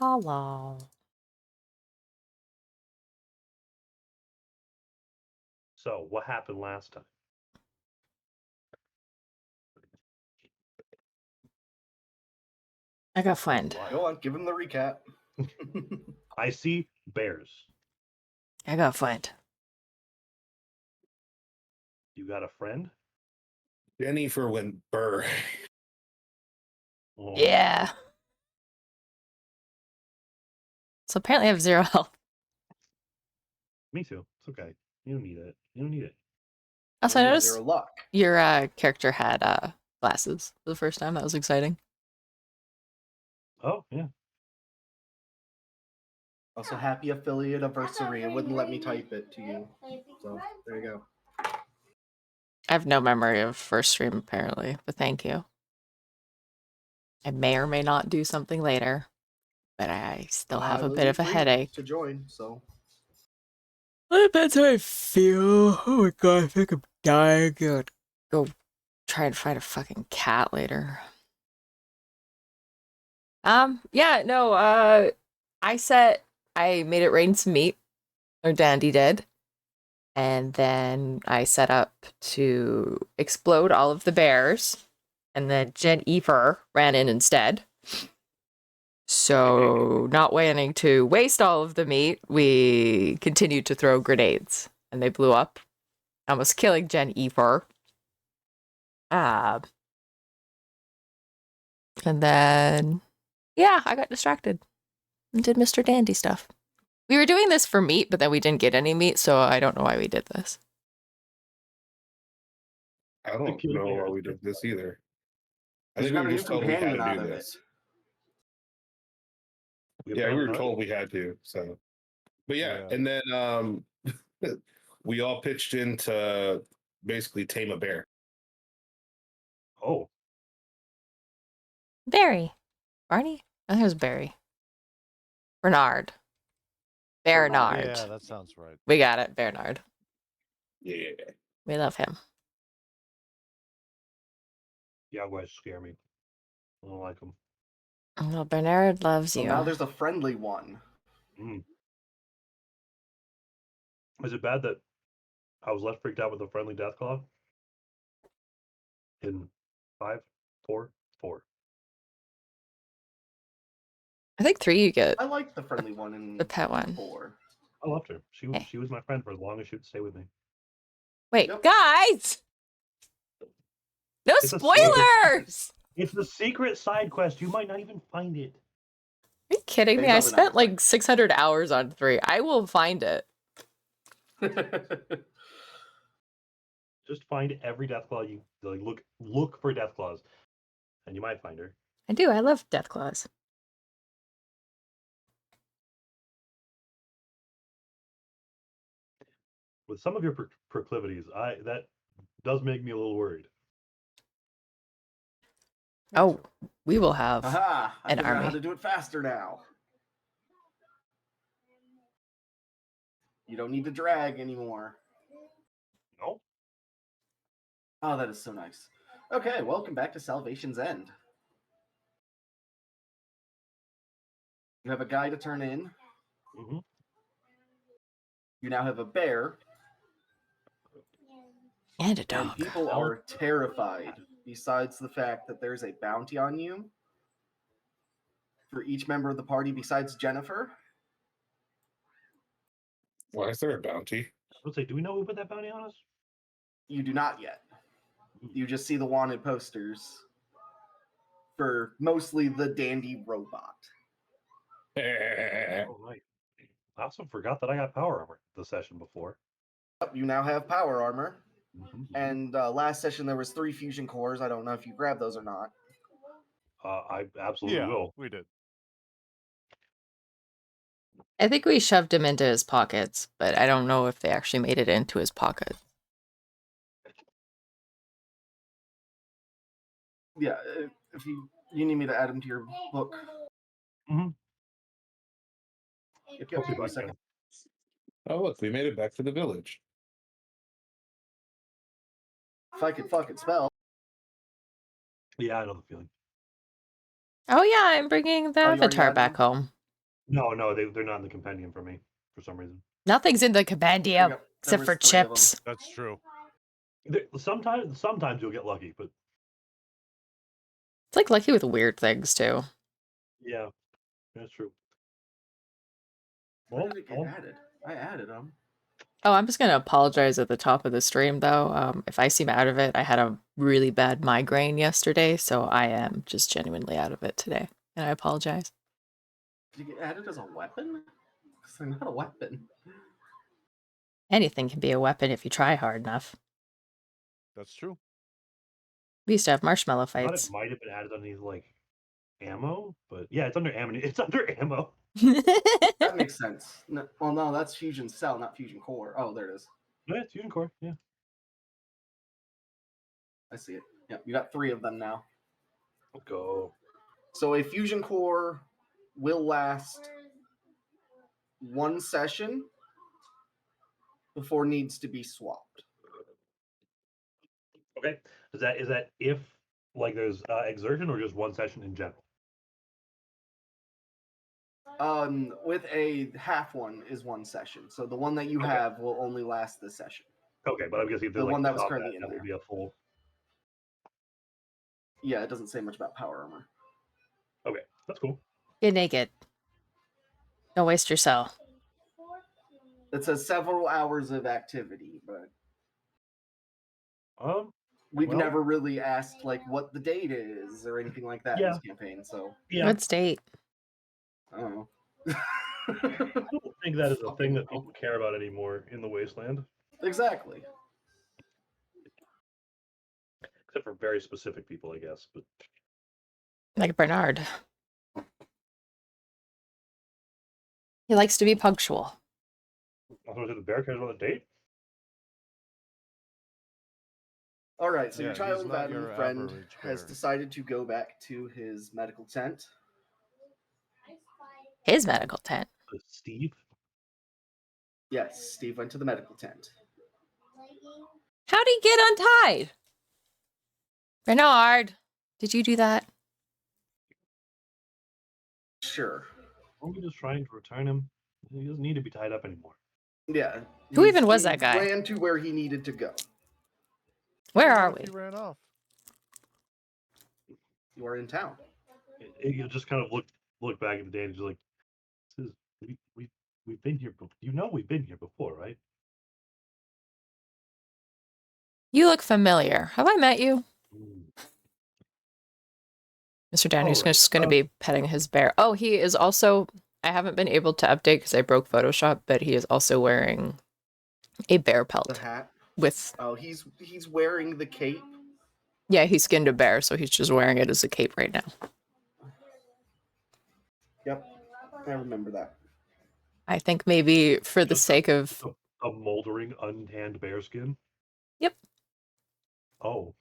Hello. So, what happened last time? I got flamed. Go on, give him the recap. I see bears. I got flamed. You got a friend? Jennifer went burr. Oh. Yeah. So apparently I have 0 health. Me too. It's okay. You don't need it. You don't need it. Also, I noticed 0 luck. your character had glasses for the first time. That was exciting. Oh, yeah. Also, happy affiliate anniversary. It wouldn't let me type it to you. So, there you go. I have no memory of first stream, apparently, but thank you. I may or may not do something later, but I still have a bit of a headache. To join, so. That's how I feel. Oh my god, I think I'm dying. God, go try and find a fucking cat later. Yeah, no, I made it rain some meat, or Dandy did, and then I set up to explode all of the bears, and then Jennifer ran in instead. So, not wanting to waste all of the meat, we continued to throw grenades, and they blew up, almost killing Jennifer. And then, yeah, I got distracted and did Mr. Dandy stuff. We were doing this for meat, but then we didn't get any meat, so I don't know why we did this. I don't know why we did this either. I think we were just told we had to do this. Yeah, we were told we had to. So, but yeah, and then we all pitched in to basically tame a bear. Oh, Barry. Barney? I think it was Barry. Bernard. Bernard. Yeah, that sounds right. We got it, Bernard. Yeah. We love him. Jaguars scare me. I don't like them. Well, Bernard loves you. Now there's a friendly one. Is it bad that I was less freaked out with a friendly Deathclaw? In 5, 4, 4. I think 3 you get. I like the friendly one in the pet one. 4. I loved her. She was my friend for as long as she would stay with me. Wait, guys! No spoilers! It's the secret side quest. You might not even find it. Are you kidding me? I spent like 600 hours on 3. I will find it. Just find every Deathclaw you like. Look for Deathclaws, and you might find her. I do. I love Deathclaws. With some of your proclivities, that does make me a little worried. Oh, we will have Aha! I an figured out army. how to do it faster now. You don't need to drag anymore. No. Oh, that is so nice. Okay, welcome back to Salvation's End. You have a guy to turn in. Mm-hmm. You now have a bear. And a dog. And people are terrified, besides the fact that there's a bounty on you for each member of the party besides Jennifer. Why is there a bounty? I would say, do we know who put that bounty on us? You do not yet. You just see the wanted posters for mostly the dandy robot. Oh, right. I also forgot that I got power armor the session before. You now have power armor. Mm-hmm. And last session there was 3 fusion cores. I don't know if you grabbed those or not. I absolutely will. We did. I think we shoved him into his pockets, but I don't know if they actually made it into his pocket. Yeah, if you need me to add him to your book. Mm-hmm. Give me a second. Oh, look, we made it back to the village. If I could fucking spell. Yeah, I know the feeling. Oh yeah, I'm bringing the avatar back home. No, they're not in the compendium for me for some reason. Nothing's in the There compendium you go. There except was for 3 of 'em. chips. That's true. Sometimes you'll get lucky, but It's like lucky with weird things too. yeah, that's true. When did it get added? I added them. Oh, I'm just gonna apologize at the top of the stream though. If I seem out of it, I had a really bad migraine yesterday, so I am just genuinely out of it today, and I apologize. Did you get added as a weapon? Because they're not a weapon. Anything can be a weapon if you try hard enough. That's true. We used to have marshmallow I thought fights. it might have been added underneath like ammo, but yeah, it's under ammo. It's under ammo. That makes sense. No, well, no, that's Fusion Cell, not Fusion Core. Oh, there it is. Yeah, it's Fusion Core. Yeah. I see it. Yeah, you got 3 of them now. Let's go. So a Fusion Core will last 1 session before needs to be swapped. Okay. Is that if like there's exertion or just 1 session in general? With a half one is 1 session. So the one that you Okay. have will only last this session. Okay, but I'm guessing if there's The like one that was combat, currently in that there. will be a full. Yeah, it doesn't say much about power armor. Okay, that's cool. Get naked. Don't waste your cell. It says several hours of activity, but we've Well- never really asked like what the date is or anything like that in Yeah. this campaign. So Yeah, What state? I don't know. I don't think that is a thing that people care about anymore in the Wasteland, Exactly. except for very specific people, I guess. But Like Bernard. He likes to be punctual. also, the bear cares about the date. All right, so Yeah, your he's child not Adam your friend average has bear. decided to go back to his medical tent. His medical tent. Steve. Yes, Steve went to the medical tent. How'd he get untied? Bernard, did you do that? Sure. Aren't we just trying to return him? He doesn't need to be tied up anymore. Yeah. Who even was he that guy? Ran to where he needed to go. Where What are if we? He ran off. You are in town. You just kind of look back at the day and just like, this is, we've been here. We've been here before, right? You look familiar. Have I met you? Mr. Downey's Alright, just going to be petting his bear. Oh, he is also... I haven't been able to update because I broke Photoshop, but he is also wearing a bear The pelt hat. with... Oh, he's wearing the cape. Yeah, he skinned a bear, so he's just wearing it as a cape right now. Yep. I remember that. I think maybe for the Just sake of... A moldering, untanned bear skin. Yep. Oh,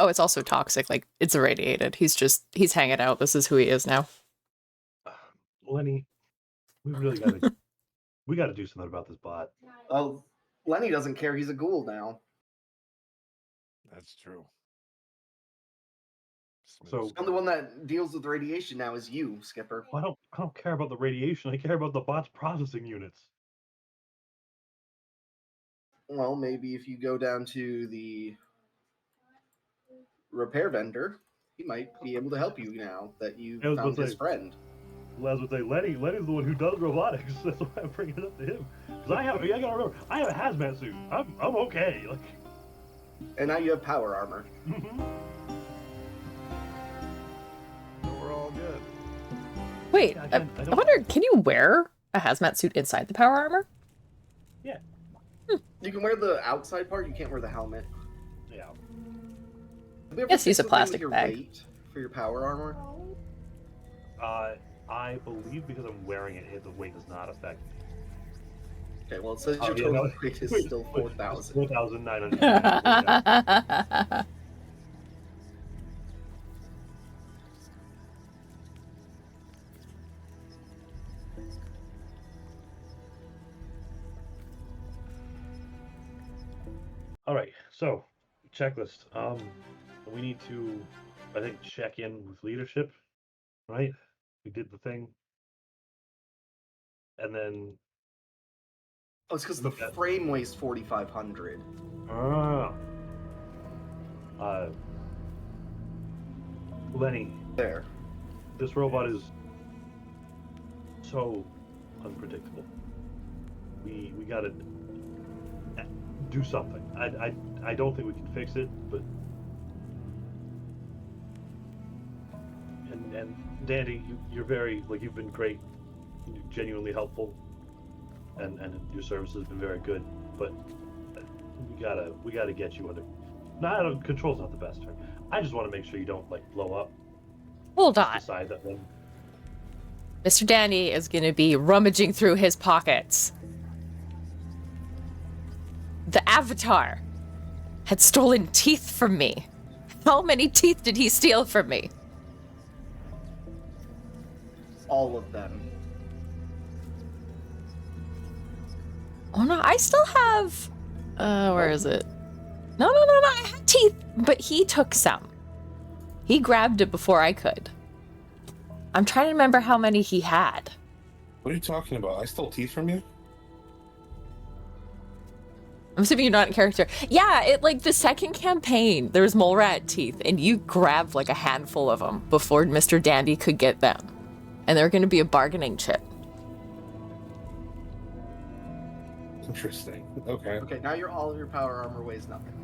Oh, it's also toxic. Like, it's irradiated. He's hanging out. This is who he is now. Lenny, we really got to do something about this bot. Oh, Lenny doesn't care. He's a ghoul now. That's true. So- And the one that deals with radiation now is you, Skipper. I don't care about the radiation. I care about the bot's processing units. Well, maybe if you go down to the repair vendor, he might be able to help you now that you I was found gonna his say- friend. Les would say, Lenny's the one who does robotics. That's why I'm bringing it up to him. Because I gotta remember, I have a hazmat suit. I'm okay. Like, And now you have power armor. So we're all good. Wait, I I don't- wonder, can you wear a hazmat suit inside the power armor? You can wear the outside part. You can't wear the helmet. yeah. Have you ever Yes, use a fixed something with plastic your bag. weight for your power armor. I believe because I'm wearing it, the weight does not affect me. Okay, well it says Oh, your yeah, total no. weight is Wait, still 4,000. 4,900. Yeah. All right, so checklist. We need to, I think, check in with leadership, right? We did the thing. And then Oh, it's because the Yeah. frame weighs 4,500. Lenny, There. this robot is so unpredictable. We gotta do something. I don't think we can fix it, but and Dandy, you're very you've been great, you're genuinely helpful, and your service has been very good. But we gotta get you under. Not control's not the best term. I just want to make sure you don't blow up. Hold Just on. decide that when. Mr. Dandy is going to be rummaging through his pockets. The Avatar had stolen teeth from me. How many teeth did he steal from me? All of them. Oh no, I still have... where is it? No, I had teeth, but he took some. He grabbed it before I could. I'm trying to remember how many he had. What are you talking about? I stole teeth from you? I'm assuming you're not in character. Yeah, the second campaign, there was mole rat teeth, and you grabbed a handful of them before Mr. Dandy could get them. And they're going to be a bargaining chip. Interesting. Okay. Okay, now all of your power armor weighs nothing.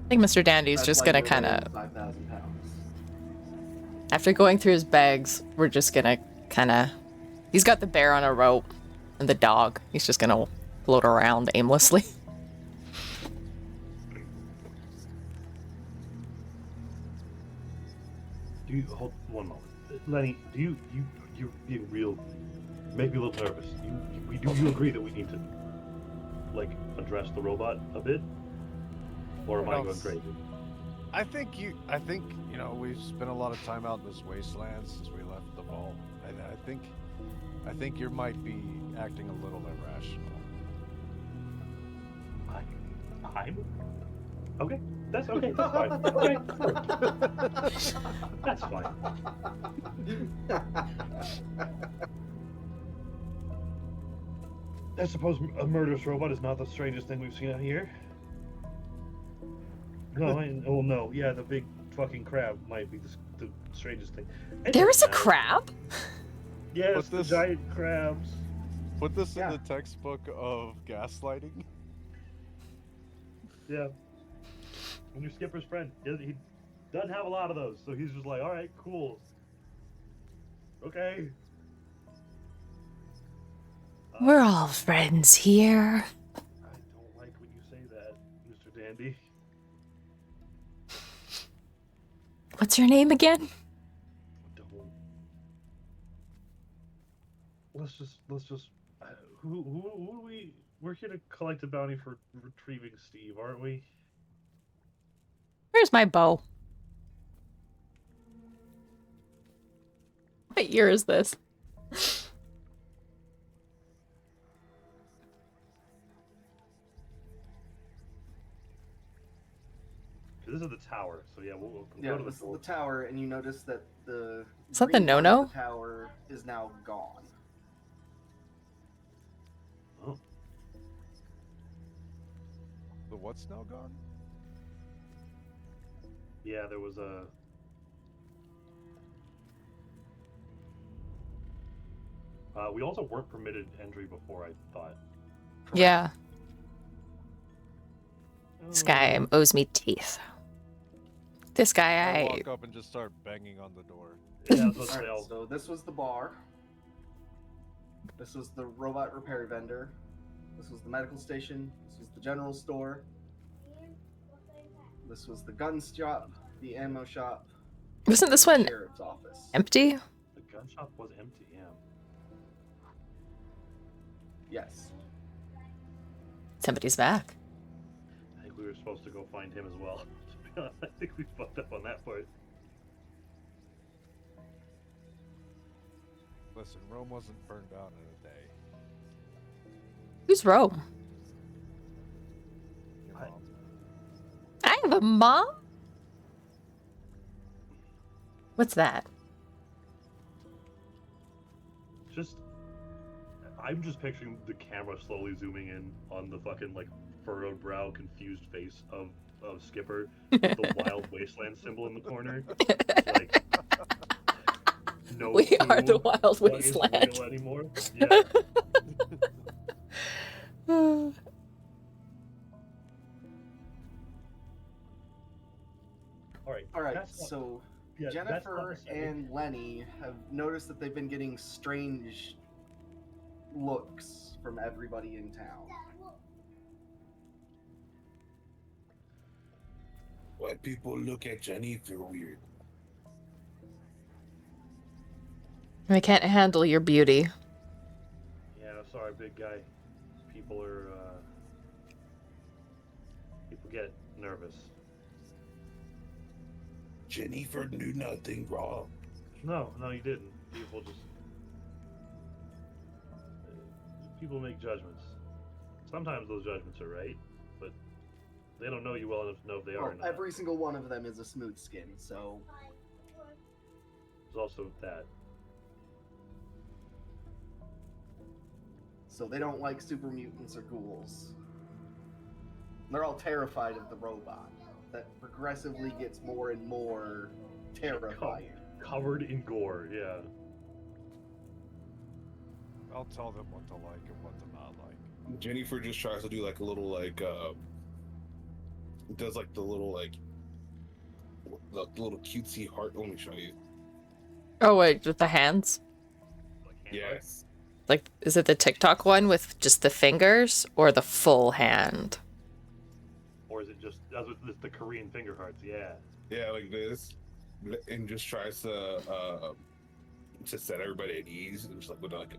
I think Mr. Dandy's That's just why going to you're kind weighing of... 5,000 pounds. After going through his bags, we're just going to kind of... He's got the bear on a rope and the dog. He's just going to float around aimlessly. Do you hold one moment, Lenny? Do you being real? Make me a little nervous. Do you agree that we need to address the robot a bit, or am I going crazy? I think we've spent a lot of time out in this wasteland since we left the vault. I think you might be acting a little irrational. I'm okay. That's okay. That's fine. Okay. That's fine. I suppose a murderous robot is not the strangest thing we've seen out here. No, no. Yeah, the big fucking crab might be the strangest thing. There is a crab? Yes, the giant crabs. Put this in the textbook of gaslighting. Yeah. And your skipper's friend. He doesn't have a lot of those, so he's just like, all right, cool. Okay. We're all friends here. I don't like when you say that, Mr. Dandy. What's your name again? Let's just. Who we're here to collect a bounty for retrieving Steve, aren't we? Where's my bow? What year is this? This is the tower, so yeah, we'll Yeah, go to this is the the tower, and you notice that the Is that the green part of no-no? the tower is now gone. Oh. The what's now gone? Yeah, there was a. We also weren't permitted entry before, I thought. Yeah. This guy owes me teeth. This guy, I I... walk up and just start banging on the door. Yeah, Alright, so this was the bar. This was the robot repair vendor. This was the medical station. This was the general store. This was the gun shop, the ammo shop. Wasn't this the one sheriff's office. empty? The gun shop was empty, yeah. Yes. Somebody's back. I think we were supposed to go find him as well. To be honest, I think we fucked up on that part. Listen, Rome wasn't burned down in a day. Who's Rome? Your mom. I have a mom? What's that? I'm just picturing the camera slowly zooming in on the fucking like furrowed brow, confused face of Skipper with the Wild Wasteland symbol in the corner. It's like no We are the clue Wild what is Wasteland. real anymore. Yeah. All right, that's not- so yeah, that's not Jennifer necessarily- and Lenny have noticed that they've been getting strange looks from everybody in town. Why people look at Jennifer weird? I can't handle your beauty. Yeah, sorry, big guy. People get nervous. Jennifer knew nothing wrong. No, you didn't. People make judgments. Sometimes those judgments are right, but they don't know you well enough to know if they are or Well, not. every single one of them is a smooth skin, so There's also that. they don't like super mutants or ghouls. They're all terrified of the robot that progressively gets more and more terrifying. Covered in gore, yeah. I'll tell them what to like and what to not like. Jennifer just tries to do like a little like does like the little like the little cutesy heart. Let me show you. Oh wait, with the hands? Like hand art. Yes. Like, is it the TikTok one with just the fingers or the full hand? Or is it just the Korean finger hearts? Yeah. Yeah, like this, and just tries to set everybody at ease, and just like with like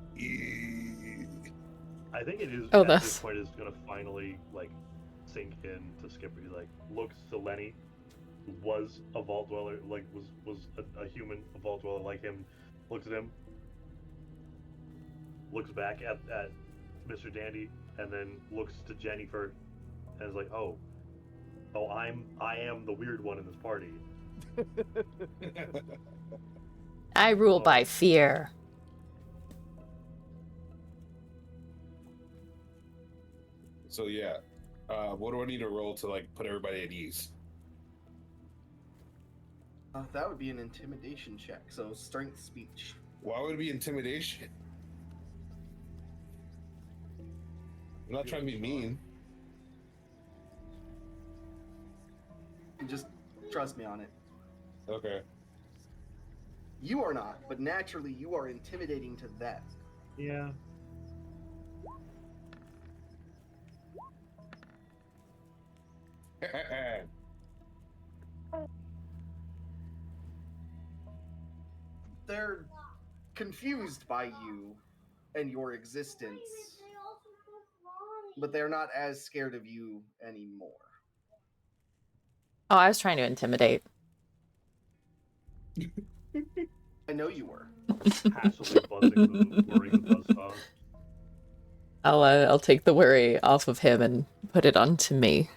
I think it is Oh, at this that's- point is gonna finally like sink in to Skipper. He like looks to Lenny, who was a vault dweller, like was a human, a vault dweller like him, looks at him, looks back at Mr. Dandy, and then looks to Jennifer, and is like, oh, I am the weird one in this party. I rule by fear. So yeah, what do I need to roll to like put everybody at ease? That would be an intimidation check, so strength speech. Why would it be intimidation? I'm not trying to be mean. Just trust me on it. Okay. You are not, but naturally you are intimidating to them. Yeah. They're confused by you and your existence, but they're not as scared of you anymore. Oh, I was trying to intimidate. I know you were. Passively buzzing the worry the buzzsaw. I'll take the worry off of him and put it onto me.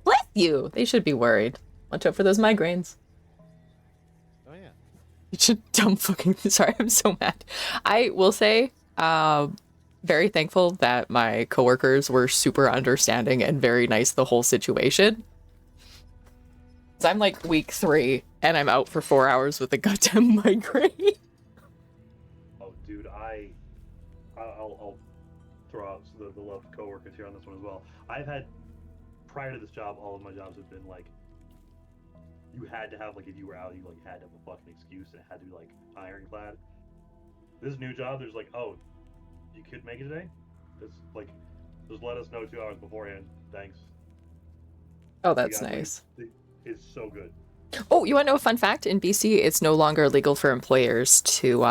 Bless you! They should be worried. Watch out for those migraines. Oh yeah. You should dumb fucking. Sorry, I'm so mad. I will say, very thankful that my coworkers were super understanding and very nice the whole situation. 'Cause I'm like week 3 and I'm out for 4 hours with a goddamn migraine. Oh, dude, I'll throw out the love of coworkers here on this one as well. I've had, prior to this job, all of my jobs have been like, you had to have, like, if you were out, you like had to have a fucking excuse, and it had to be like ironclad. This new job, there's like, oh, you could make it today. It's like, just let us know 2 hours beforehand. Thanks. Oh, that's Yeah, like, nice. It's so good. Oh, you want to know a fun fact? In BC, it's no longer legal for employers to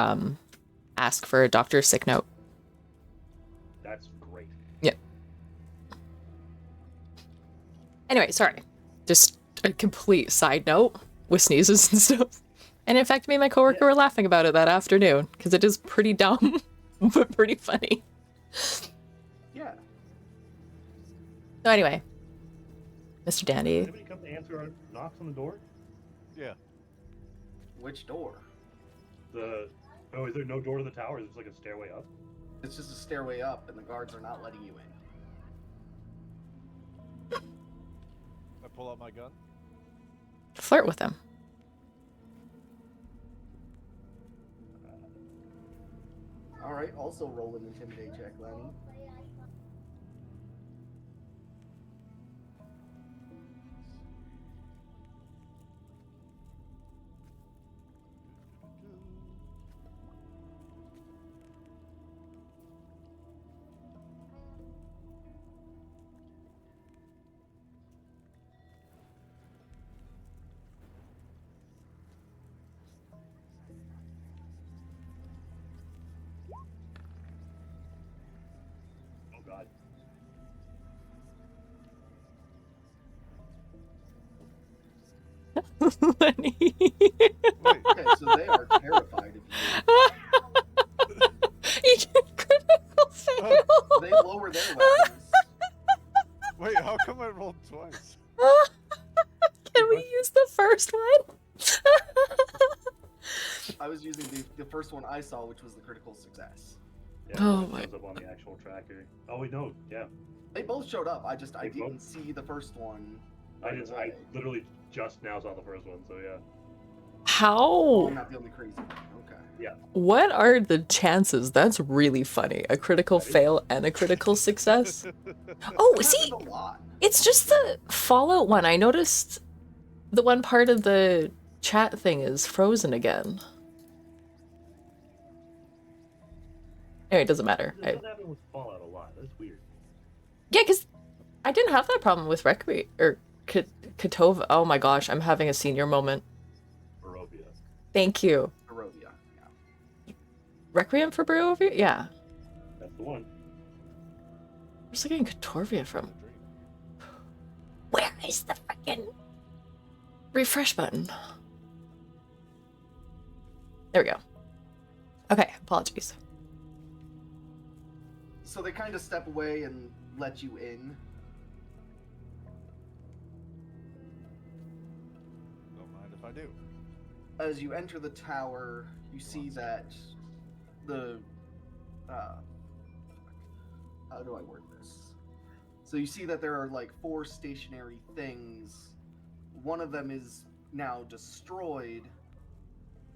ask for a doctor's sick note. That's great. Yep. Anyway, sorry. Just a complete side note with sneezes and stuff. And in fact, me and my coworker were laughing about it that afternoon because it is pretty dumb, but pretty funny. Yeah. So anyway, Mr. Dandy. Anybody come to answer our knocks on the door? Yeah. Which door? Oh, is there no door to the tower? Is it like a stairway up? It's just a stairway up, and the guards are not letting you in. I pull out my gun. Flirt with him. All right. Also roll an intimidate check, Lenny. Oh God. Lenny. Wait, Okay, so they are terrified of you. You did critical fail. They lower their weapons. wait, how come I rolled twice? Can we use the first one? I was using the first one I saw, which was the critical success. Yeah, Oh it my- shows up on the actual tracker. Oh wait, no. Yeah, They both showed up. I They didn't both- see the first one. I right just I away. literally just now saw the first one. So yeah. Oh, How? I'm not the only crazy one. Okay. What are the chances? That's really funny. A critical That is- fail and a critical success. Oh, It see, happens a lot. it's just the Fallout one. I noticed the one part of the chat thing is frozen again. Anyway, it doesn't matter. It doesn't happen with Fallout a lot. That's weird. Yeah, because I didn't have that problem with Katova. Oh my gosh, I'm having a senior moment. Barovia. Thank you. Barovia. Yeah. Requiem for Barovia? Yeah. That's the one. Where's I getting Katorvia from? Where is the freaking refresh button? There we go. Okay, apologies. So they kind of step away and let you in. Don't mind if I do. As you enter the tower, you see that the how do I word this? So you see that there are like 4 stationary things. One of them is now destroyed,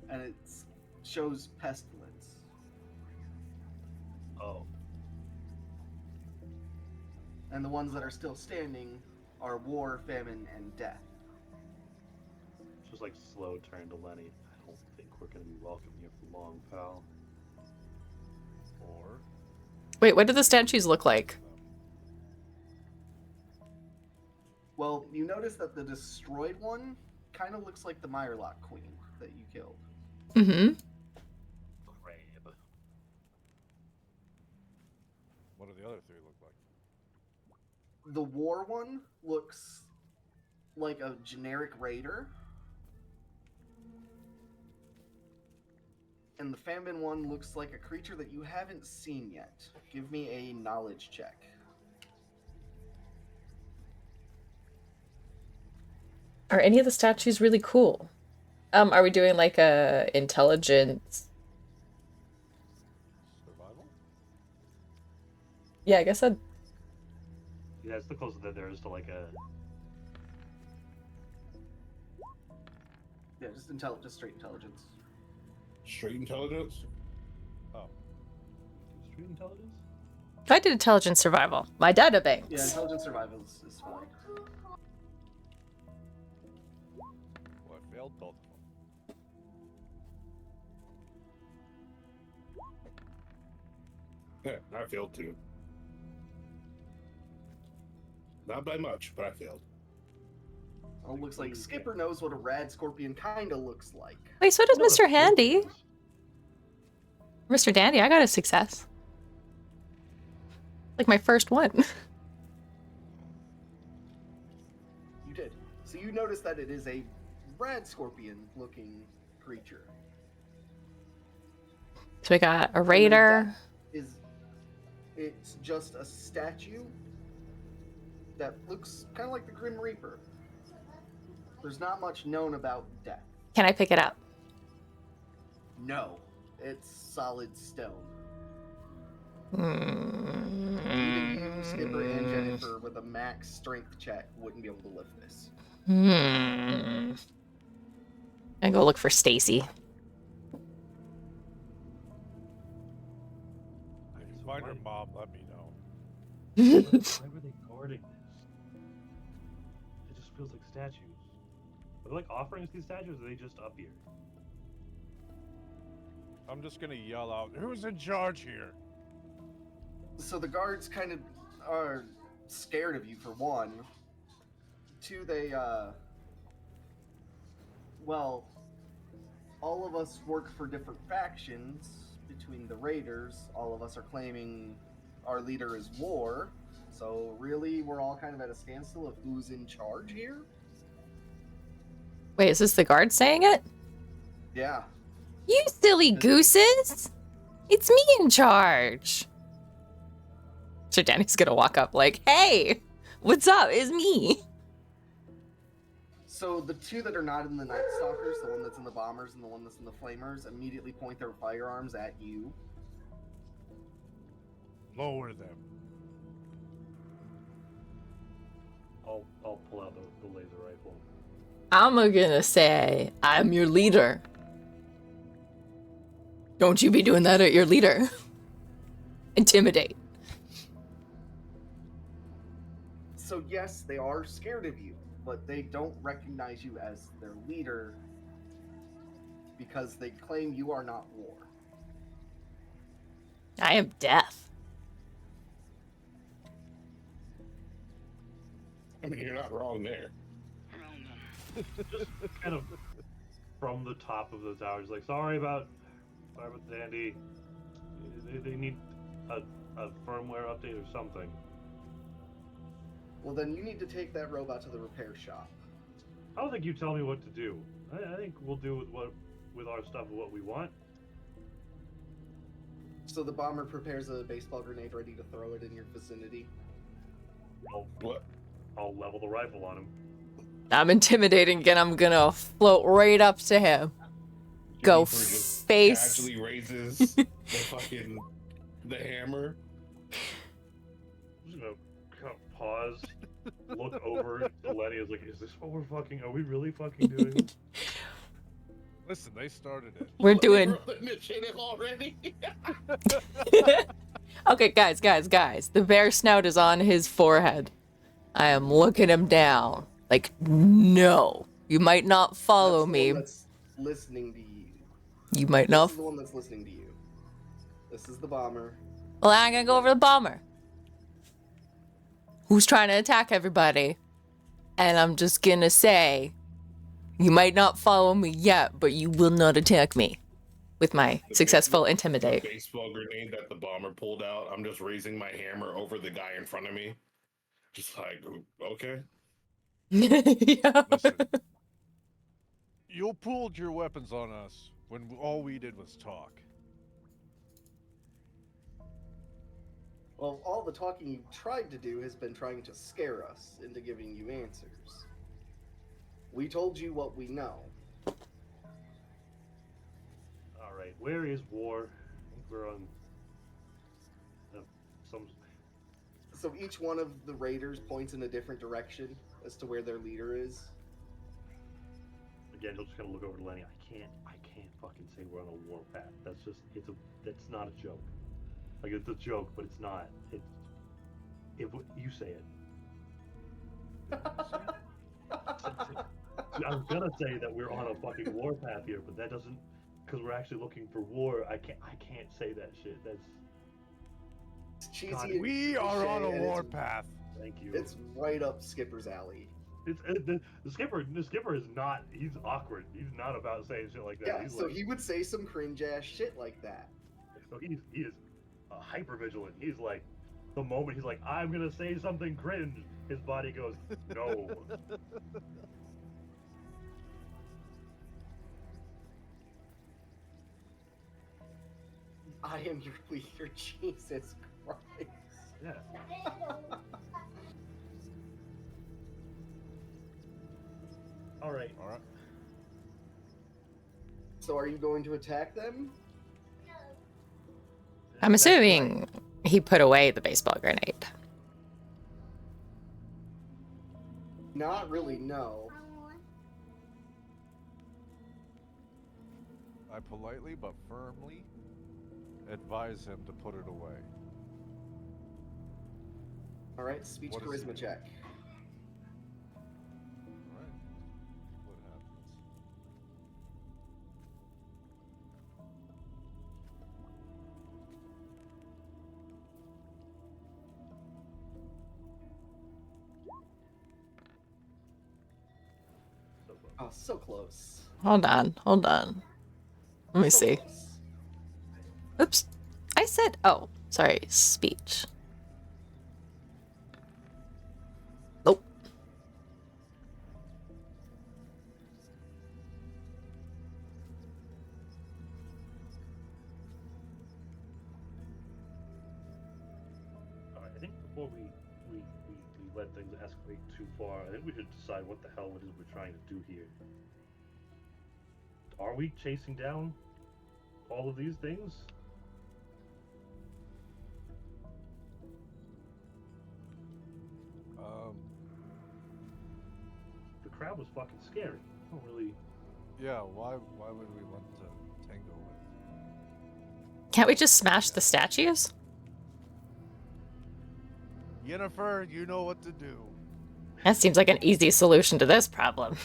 and it shows pestilence. Oh. And the ones that are still standing are war, famine, and death. Just like slow turn to Lenny. I don't think we're gonna be welcome here for long, pal. Or Wait, what do the statues look like? Well, you notice that the destroyed one kind of looks like the Meyerlock Queen that you killed. Mm-hmm. Crab. what do the other 3 look like? The war one looks like a generic raider. And the famine one looks like a creature that you haven't seen yet. Give me a knowledge check. Are any of the statues really cool? Are we doing like a intelligence? Survival? Yeah, I guess I'd. Yeah, it's the closest that there is to like a. Yeah, just straight intelligence. Straight intelligence? Oh. Street intelligence? I did intelligence survival. My data banks. Yeah, intelligence survival is fine. Well, I failed both of them. Yeah, I failed too. Not by much, but I failed. Oh, looks like Skipper knows what a rad scorpion kind of looks like. Wait, so does No, Mr. it's Handy. good. Mr. Dandy, I got a success. Like my first one. You did. So you notice that it is a rad scorpion looking creature. So we got a raider. It's just a statue that looks kind of like the Grim Reaper. There's not much known about death. Can I pick it up? No, it's solid stone. Hmm. Even you, Skipper, and Jennifer, with a max strength check, wouldn't be able to lift this. I go look for Stacy. If you find her mom, let me know. Why were they guarding this? It just feels like statues. Are they like offerings these statues, or are they just up here? I'm just gonna yell out, "Who's in charge here?" So the guards kind of are scared of you, for one. Two, they, well, all of us work for different factions between the raiders. All of us are claiming our leader is War. So really, we're all kind of at a standstill of who's in charge here. Wait, is this the guard saying it? Yeah. You silly gooses! It's me in charge. So Danny's gonna walk up like, hey, what's up? It's me. So the two that are not in the Night Stalkers, the one that's in the Bombers and the one that's in the Flamers, immediately point their firearms at you. Lower them. I'll pull out the laser rifle. I'm gonna say, I'm your leader. Don't you be doing that at your leader. Intimidate. So yes, they are scared of you, but they don't recognize you as their leader because they claim you are not War. I am death. I mean, you're not wrong there. Just kind of from the top of the tower, just like, sorry about Dandy. They need a firmware update or something. Well, then you need to take that robot to the repair shop. I don't think you tell me what to do. I think we'll do with our stuff what we want. So the bomber prepares a baseball grenade ready to throw it in your vicinity. I'll level the rifle on him. I'm intimidating again. I'm gonna float right up to him. Go Jennifer just face. casually raises the hammer. I'm just gonna kind of pause, look over to Lenny. Is like, is this what are we really fucking doing? Listen, they started it. We're doing. They wrote initiative already. Okay, guys. The bear snout is on his forehead. I am looking him down. Like, no. You might not follow That's the me. one that's listening to you. You might This not. is the one that's listening to you. This is the bomber. Well, I'm gonna go over the bomber. Who's trying to attack everybody. And I'm just gonna say, you might not follow me yet, but you will not attack me. With my successful intimidate. The baseball grenade that the bomber pulled out, I'm just raising my hammer over the guy in front of me. Just like, okay. Yeah. Listen, you pulled your weapons on us when all we did was talk. Well, all the talking you've tried to do has been trying to scare us into giving you answers. We told you what we know. Alright, where is War? I think we're on some... So each one of the raiders points in a different direction as to where their leader is. Again, he'll just kind of look over to Lenny. I can't fucking say we're on a warpath. That's that's not a joke. Like, it's a joke, but it's not. You say it. I was gonna say that we're on a fucking warpath here, but that doesn't, because we're actually looking for war. I can't say that shit. That's It's cheesy. God, and We are cliche, on a and warpath. thank you. It's right up Skipper's alley. It's the skipper. The skipper is not. He's awkward. He's not about saying shit like that. Yeah, He's so like, he would say some cringe ass shit like that. so he is hyper vigilant. He's like, the moment he's like, I'm gonna say something cringe, his body goes, no. I am your leader, Jesus Christ. Yeah. All right. All right. So are you going to attack them? I'm That's assuming he put away the baseball grenade. Not really, no. I politely but firmly advise him to put it away. Alright, speech What is charisma it? check. Alright. What happens? so close. Oh, so close. Hold on. Let me So see. close. Oops. I said, oh, sorry, speech. Nope. All right, I think before we let things escalate too far, I think we should decide what the hell it is we're trying to do here. Are we chasing down all of these things? The crowd was fucking scary. I don't really. Yeah, why would we want to tango with? Can't we just smash the statues? Yennefer, you know what to do. That seems like an easy solution to this problem.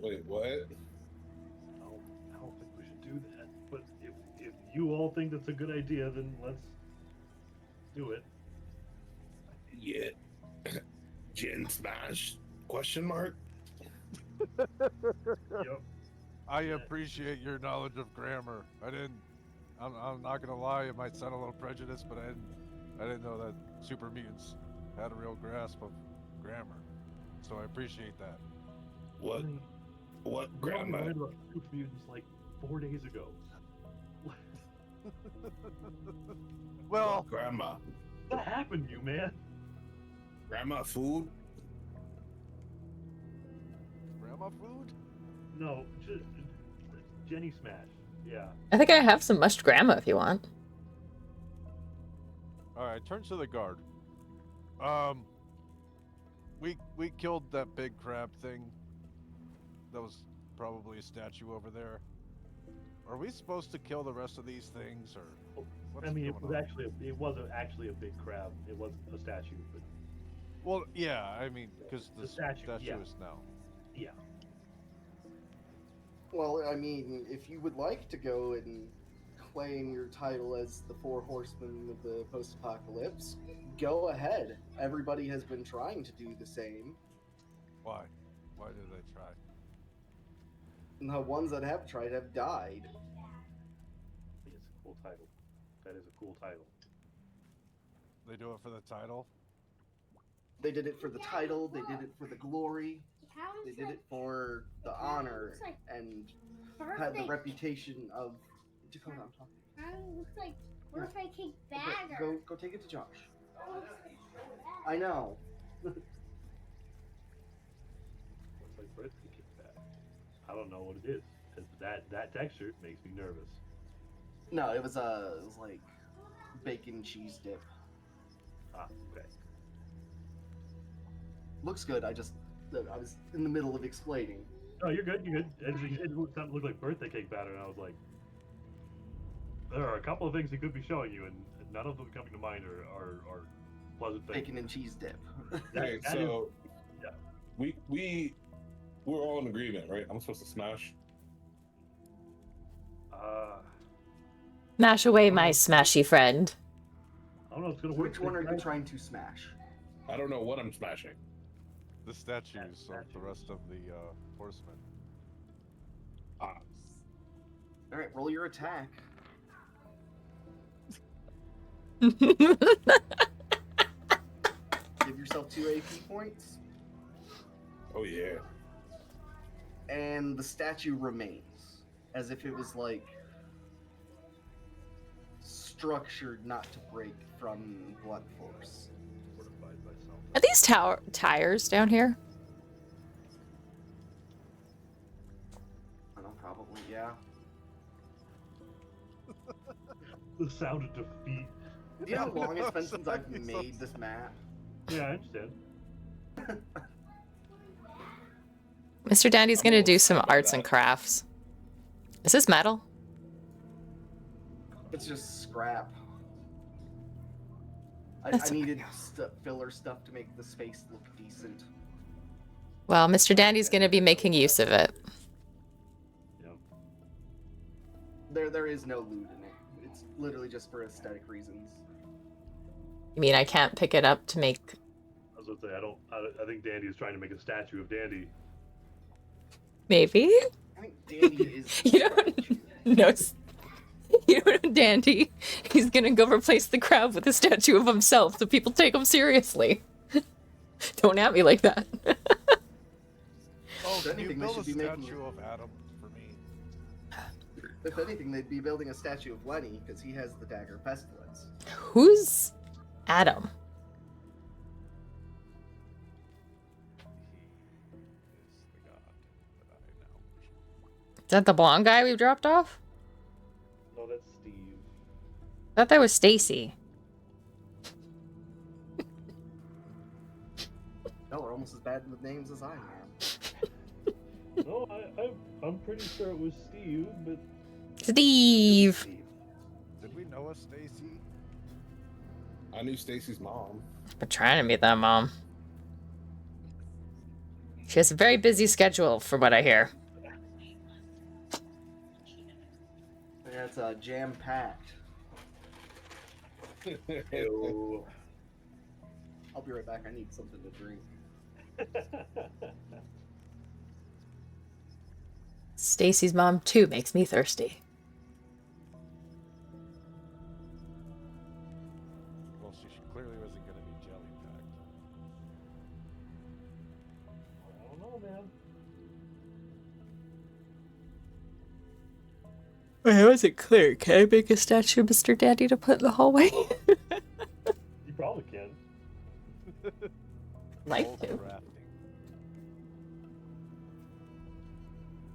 Wait, what? I don't think we should do that. But if you all think that's a good idea, then let's do it. Yeah. Gin smash? Question mark? Yep. I Yeah. appreciate your knowledge of grammar. I'm not gonna lie, it might sound a little prejudiced, but I didn't know that super mutants had a real grasp of grammar. So I appreciate that. What? I mean, What we only grandma? learned about super mutants like 4 days ago. Well, What grandma? What happened to you, man? Grandma food? grandma food? No, just Jenny Smash. Yeah. I think I have some mushed grandma if you want. Alright, turn to the guard. We killed that big crab thing. That was probably a statue over there. Are we supposed to kill the rest of these things, or what's I mean, going on? it wasn't actually a big crab. It was a statue, but Well, yeah, I mean, because the The statue, yeah. is now. yeah. Well, I mean, if you would like to go and claim your title as the Four Horsemen of the Post-Apocalypse, go ahead. Everybody has been trying to do the same. Why? Why did they try? And the ones that have tried have died. It's a cool title. That is a cool title. They do it for the title? They did it for the title, they did it for the glory, they did it for the honor, and had the reputation of... Dakota, I'm talking. Looks like birthday cake Okay, bagger. go take it to Josh. I know. Looks like birthday cake back. I don't know what it is. 'Cause that texture makes me nervous. No, it was like bacon cheese dip. Ah, okay. Looks good. I was in the middle of explaining. No, you're good. You're good. It looked like birthday cake batter, and I was like, there are a couple of things he could be showing you, and none of them coming to mind are pleasant things. Bacon and cheese dip. Okay, that so yeah. we're all in agreement, right? I'm supposed to smash. Smash away, my smashy friend. I don't know if it's gonna work. Which one are you trying to smash? I don't know what I'm smashing. The statues of the statue. rest of the horsemen. Ah, All right, roll your attack. Give yourself 2 AP points, oh yeah. and the statue remains as if it was like structured not to break from blunt force. Fortified by something. Are these tires down here? I don't know. probably, yeah. The sound of defeat. Do you know how long it's been So since I've he's made this map? Yeah, I understand. Mr. Dandy's I'm a gonna little do sad some about arts and that. crafts. Is this metal? It's just scrap. I That's needed filler stuff to make the space look decent. Well, Mr. Dandy's gonna be making use of it. Yeah. There is no loot in it. It's literally just for aesthetic reasons. You mean I can't pick it up to make... I was gonna say I think Dandy is trying to make a statue of Dandy. Maybe? I think Dandy is the You don't statue. know. You don't know Dandy. He's gonna go replace the crowd with a statue of himself so people take him seriously. Don't at me like that. Oh, If can you anything, they build a should be making- statue of Adam for me? If anything, they'd be building a statue of Lenny because he has the dagger pestilence. Who's Adam? He is the god that I now worship. Is that the blonde guy we dropped off? No, that's Steve. I thought that was Stacy. No, we're almost as bad with names as I am. No, I'm pretty sure it was Steve, but Steve! Steve. Did we know a Stacy? I knew Stacy's mom. Been trying to meet that mom. She has a very busy schedule, from what I hear. Yeah, it's jam-packed. ew. I'll be right back. I need something to drink. Stacy's mom, too, makes me thirsty. Well, she clearly wasn't going to be jelly packed. I don't know, man. Wait, I wasn't clear. Can I make a statue of Mr. Dandy to put in the hallway? You probably can. Like Gold to. crafting.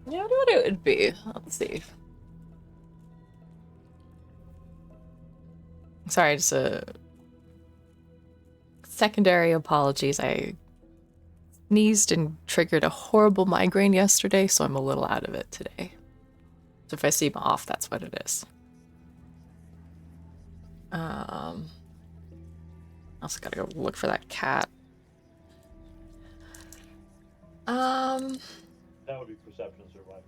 Yeah, I wonder what it would be. Let's see. Sorry, just secondary apologies. I sneezed and triggered a horrible migraine yesterday, so I'm a little out of it today. So if I seem off, that's what it is. Also gotta go look for that cat. That would be perception survival.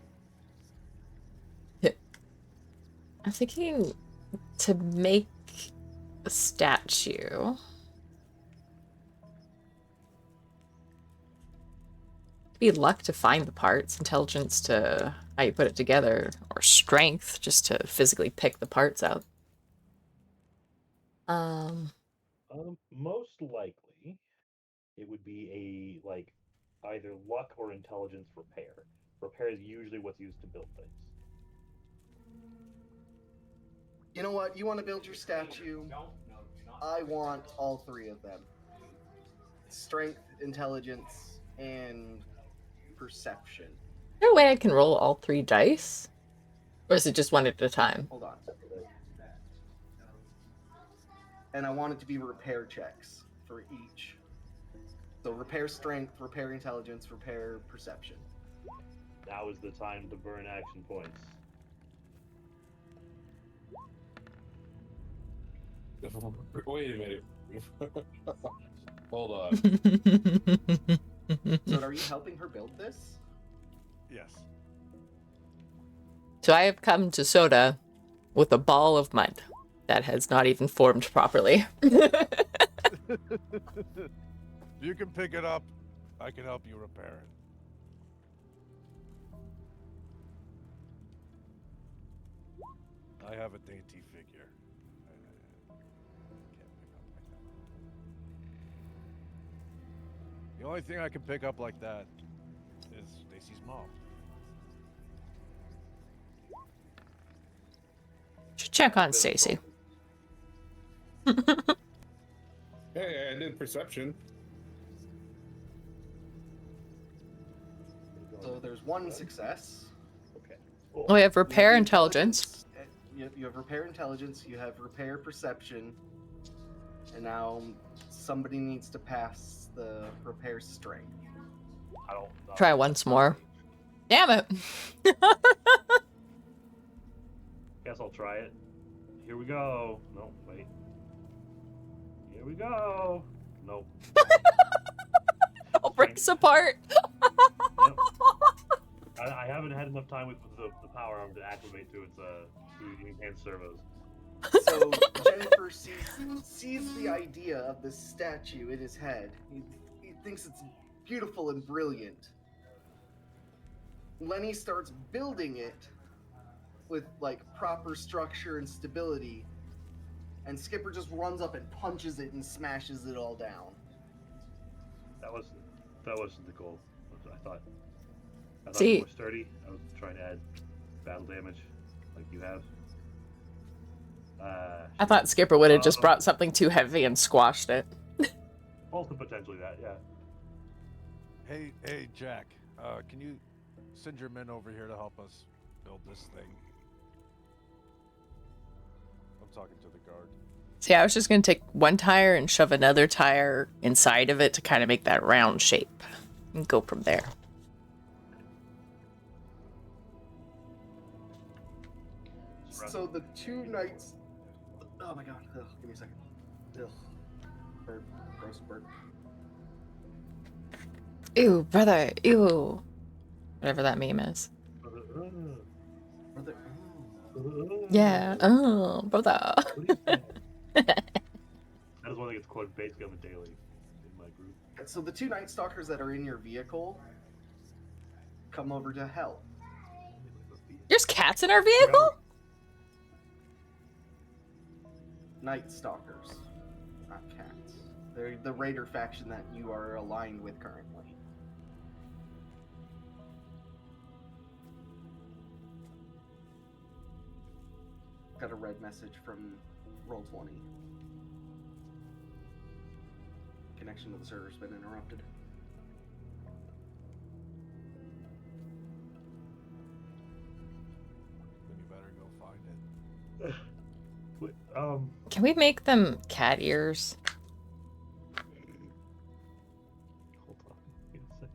I'm thinking to make a statue. It'd be luck to find the parts, intelligence to how you put it together, or strength just to physically pick the parts out. Most likely, it would be a either luck or intelligence repair. Repair is usually what's used to build things. You know what? You want to build your statue? I want all three of them. Strength, intelligence, and perception. Is there a way I can roll all 3 dice? Or is it just one at a time? Hold on. And I want it to be repair checks for each. So repair strength, repair intelligence, repair perception. Now is the time to burn action points. Wait a minute. Hold on. So are you helping her build this? Yes. So I have come to Soda with a ball of mud that has not even formed properly. You can pick it up. I can help you repair it. I have a dainty figure. I can't pick up like that. The only thing I can pick up like that is Stacy's mom. Should check on Stacy. Hey, I did perception. So there's one success. Okay. We have You repair the intelligence. You have repair intelligence. You have repair perception. And now somebody needs to pass the repair strength. I don't know. Try once more. Damn it. Guess I'll try it. Here we go. No, wait. Here we go. Nope. All breaks apart. Yep. I haven't had enough time with the power arm to acclimate to its to enhanced servos. So Jennifer sees the idea of this statue in his head. He thinks it's beautiful and brilliant. Lenny starts building it with like proper structure and stability, and Skipper just runs up and punches it and smashes it all down. That wasn't the goal. I thought See- you were sturdy. I was trying to add battle damage, like you have. I thought Skipper would have just brought something too heavy and squashed it. Also potentially that, yeah. Hey, Jack. Can you send your men over here to help us build this thing? I'm talking to the guard. See, I was just going to take one tire and shove another tire inside of it to kind of make that round shape and go from there. So the two knights. Oh my god! Ugh, give me a second. Ugh. Burp. Gross burp. Ew, brother. Ew. Whatever that meme is. Brother. Yeah. Oh, brother. That is one that gets quoted basically on the daily in my group. So the two Night Stalkers that are in your vehicle come over to help. There's cats in our vehicle? Night Stalkers, not cats. They're the Raider faction that you are aligned with currently. Got a red message from Roll20. Connection to the server's been interrupted. Then you better go find it. Wait, Can we make them cat ears? hold on. Wait a second.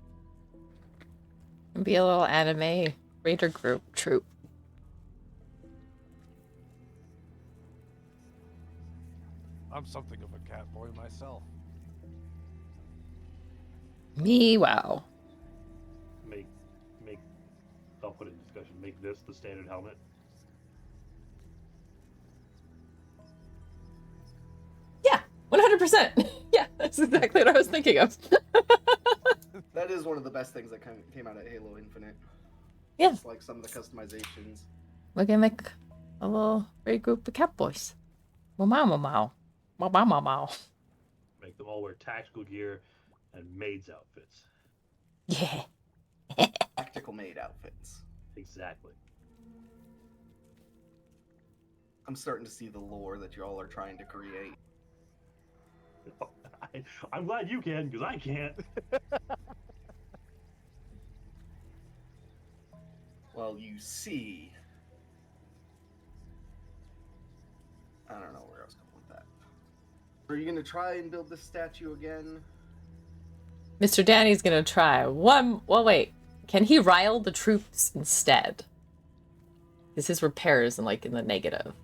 And be a little anime raider troop. I'm something of a cat boy myself. Me, wow. Make I'll put it in discussion. Make this the standard helmet. Yeah, 100%. Yeah, that's exactly what I was thinking of. That is one of the best things that came out of Halo Infinite. Yeah. Just like some of the customizations. We're gonna make a little raid group of cat boys. Wow, wow, wow. Wow, wow, wow, wow. Make them all wear tactical gear and maids outfits. Yeah. Tactical maid outfits. Exactly. I'm starting to see the lore that you all are trying to create. I'm glad you can, because I can't. Well, you see. I don't know where I was going with that. Are you going to try and build this statue again? Mr. Danny's gonna try one. Well, wait. Can he rile the troops instead? Because his repair is in the negative.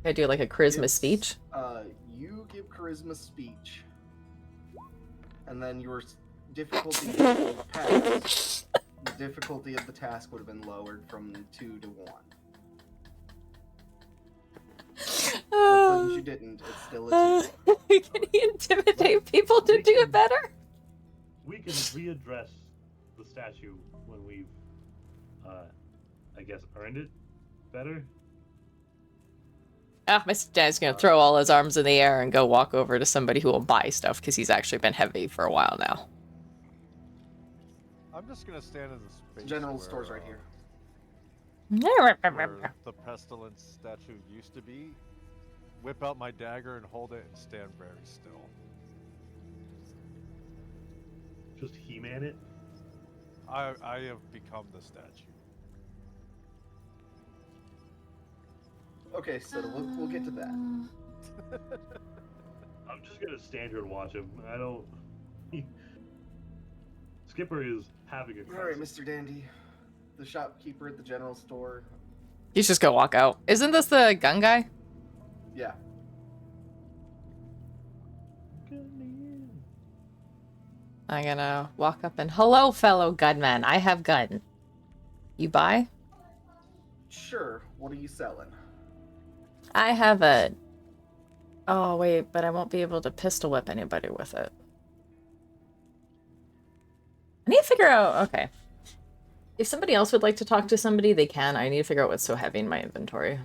Can I do like a charisma speech? You give charisma speech. And then your difficulty passed. The difficulty of the task would have been lowered from 2 to 1. But since you didn't, it's still a 2. Can he intimidate people to do it better? We can readdress the statue when we've, I guess, earned it better. Mr. Danny's gonna throw all his arms in the air and go walk over to somebody who will buy stuff because he's actually been heavy for a while now. I'm just gonna stand in the space. General where, store's right here. Where the pestilence statue used to be. Whip out my dagger and hold it and stand very still. Just He-Man it. I have become the statue. Okay, so we'll get to that. I'm just gonna stand here and watch him. I don't. Skipper is having a All right, crisis. Mr. Dandy, the shopkeeper at the general store. He's just gonna walk out. Isn't this the gun guy? Yeah. I'm gonna walk up and, hello, fellow gunman. I have gun. You buy? Sure. What are you selling? I have a... Oh, wait, but I won't be able to pistol whip anybody with it. I need to figure out... Okay. If somebody else would like to talk to somebody, they can. I need to figure out what's so heavy in my inventory.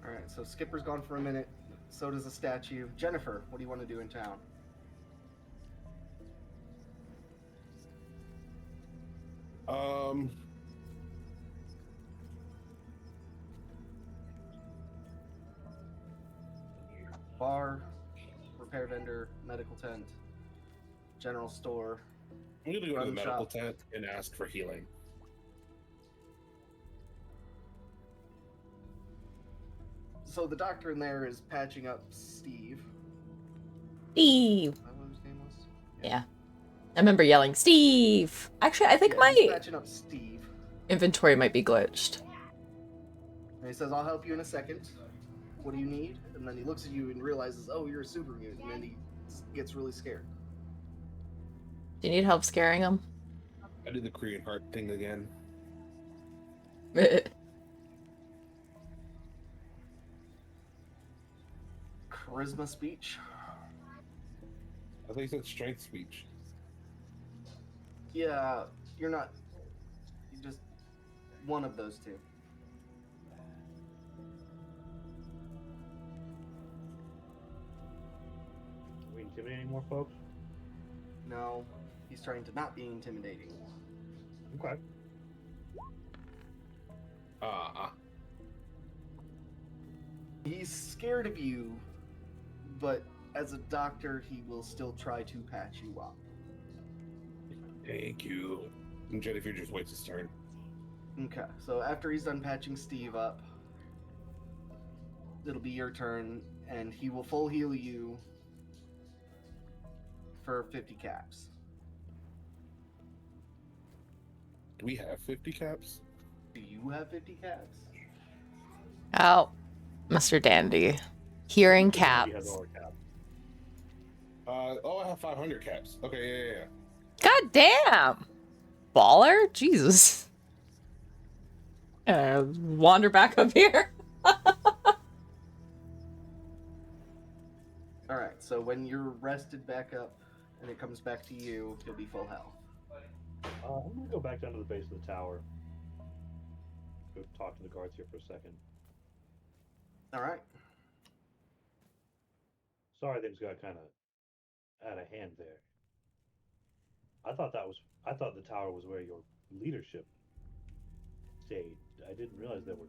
All right. So Skipper's gone for a minute. So does the statue. Jennifer, what do you want to do in town? Bar, repair vendor, medical tent, general store. I'm gonna go to the Run medical shop. tent and ask for healing. So the doctor in there is patching up Steve. Steve! Is that what his name was? Yeah. I remember yelling, Steve! Actually, I think Yeah, he's my patching up Steve. inventory might be glitched. And he says, I'll help you in a second. What do you need? And then he looks at you and realizes, oh, you're a super mutant. And then he gets really scared. Do you need help scaring him? I did the Korean heart thing again. Charisma speech. I think it's strength speech. Yeah, you're not. You're just one of those two. Are we intimidating more folks? No, he's trying to not be intimidating. Okay. He's scared of you, but as a doctor, he will still try to patch you up. Thank you. And Jennifer just waits his turn. Okay, so after he's done patching Steve up, it'll be your turn, and he will full heal you for 50 caps. Do we have 50 caps? Do you have 50 caps? Oh, Mr. Dandy. Hearing He has caps. all our caps. I have 500 caps. Okay, yeah. God damn! Baller? Jesus. Wander back up here. Alright, so when you're rested back up and it comes back to you, you'll be full health. I'm gonna go back down to the base of the tower. Go talk to the guards here for a second. Alright. Sorry, things got kind of out of hand there. I thought the tower was where your leadership stayed. I didn't realize there were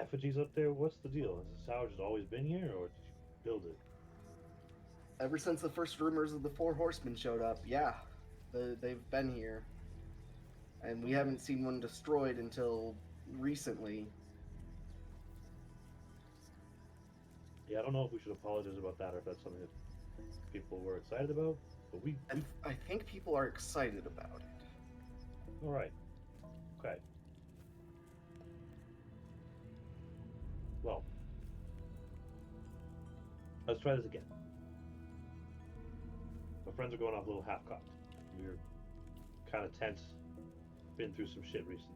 effigies up there. What's the deal? Has this tower just always been here, or did you build it? Ever since the first rumors of the Four Horsemen showed up, yeah, they've been here. And we haven't seen one destroyed until recently. Yeah, I don't know if we should apologize about that or if that's something that people were excited about. But I think people are excited about it. all right. Okay. Well, let's try this again. My friends are going off a little half-cocked. We're kind of tense. Been through some shit recently.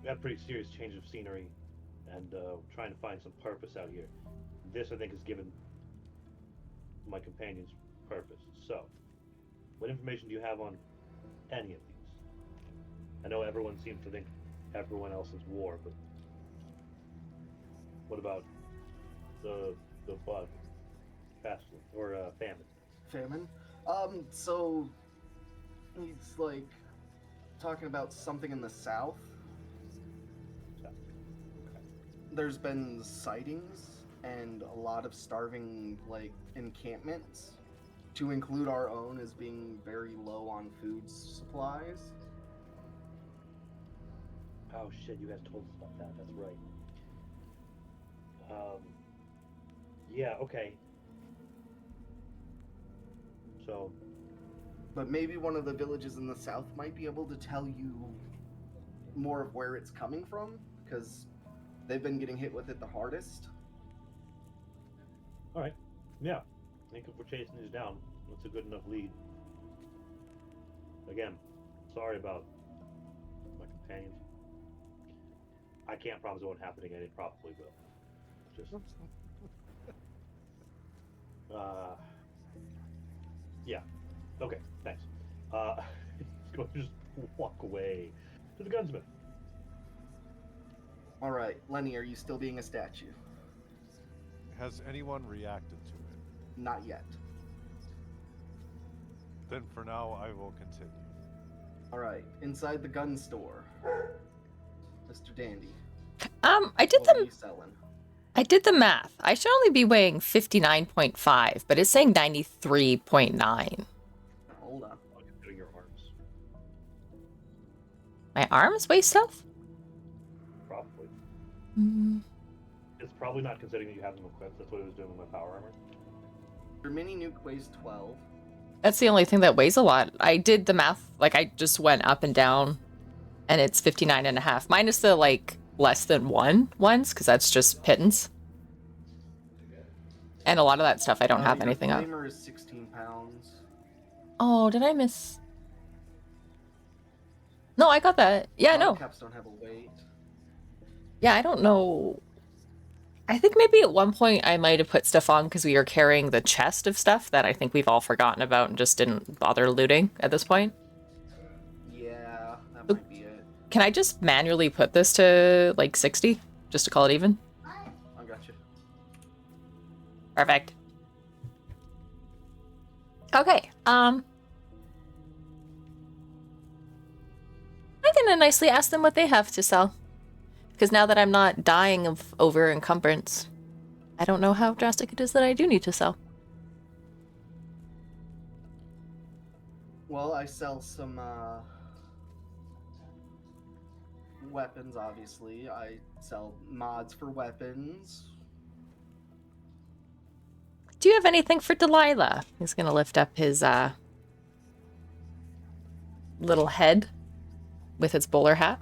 We had a pretty serious change of scenery, and trying to find some purpose out here. This, I think, has given my companions purpose. So, what information do you have on any of these? I know everyone seems to think everyone else is war, but what about the bug, pestilence, or famine? Famine? So he's like talking about something in the south. There's been sightings and a lot of starving like encampments to include our own as being very low on food supplies. Oh shit, you guys told us about that. That's right. Yeah, okay. So, But maybe one of the villages in the south might be able to tell you more of where it's coming from, because they've been getting hit with it the hardest. all right. Yeah. I think if we're chasing these down, that's a good enough lead. Again, sorry about my companions. I can't promise it won't happen again. It probably will. Just, yeah. Okay, thanks. Go just walk away to the gunsmith. All right, Lenny, are you still being a statue? Has anyone reacted to it? Not yet. Then for now, I will continue. All right, inside the gun store, Mr. Dandy. I did What are the you selling? I did the math. I should only be weighing 59.5, but it's saying 93.9. Hold on. I'm considering your arms. My arms weigh stuff? Probably. Mm. It's probably not considering that you have them equipped. That's what it was doing with my power armor. Your mini nuke weighs 12. That's the only thing that weighs a lot. I did the math, like I just went up and down, and it's 59.5, minus the like less than ones, because that's just pittance. And a lot of that stuff I don't have Your anything of. flamer is 16 pounds. Oh, did I miss? No, I got that. Yeah, no. Caps don't have a weight. Yeah, I don't know. I think maybe at one point I might have put stuff on because we were carrying the chest of stuff that I think we've all forgotten about and just didn't bother looting at this point. Yeah, that might be it. Can I just manually put this to like 60 just to call it even? I got you. Perfect. Okay, I'm gonna nicely ask them what they have to sell. Because now that I'm not dying of over encumbrance, I don't know how drastic it is that I do need to sell. Well, I sell some weapons, obviously. I sell mods for weapons. Do you have anything for Delilah? He's gonna lift up his little head with its bowler hat.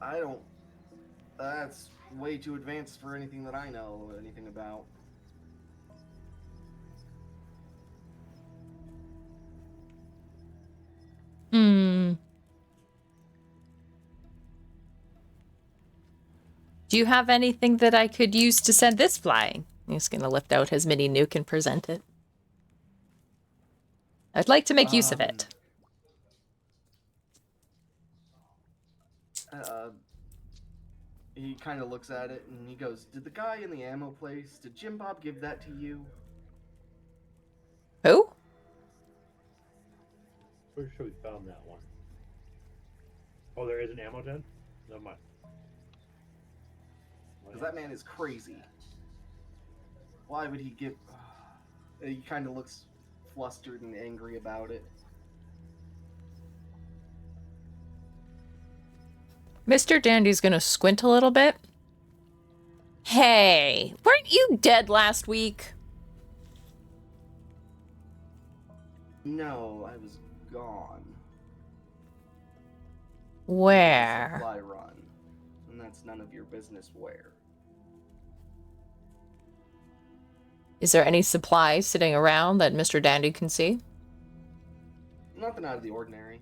I don't. That's way too advanced for anything that I know anything about. Hmm. Do you have anything that I could use to send this flying? He's gonna lift out his mini nuke and present it. I'd like to make use of it. He kind of looks at it and he goes, "Did the guy in the ammo place, did Jim Bob give that to you?" Who? Pretty sure we found that one. Oh, there is an ammo den? Never mind. Because that man is crazy. Why would he give... He kind of looks flustered and angry about it. Mr. Dandy's gonna squint a little bit. Hey, weren't you dead last week? No, I was gone. Where? Supply run. And that's none of your business where. Is there any supplies sitting around that Mr. Dandy can see? Nothing out of the ordinary.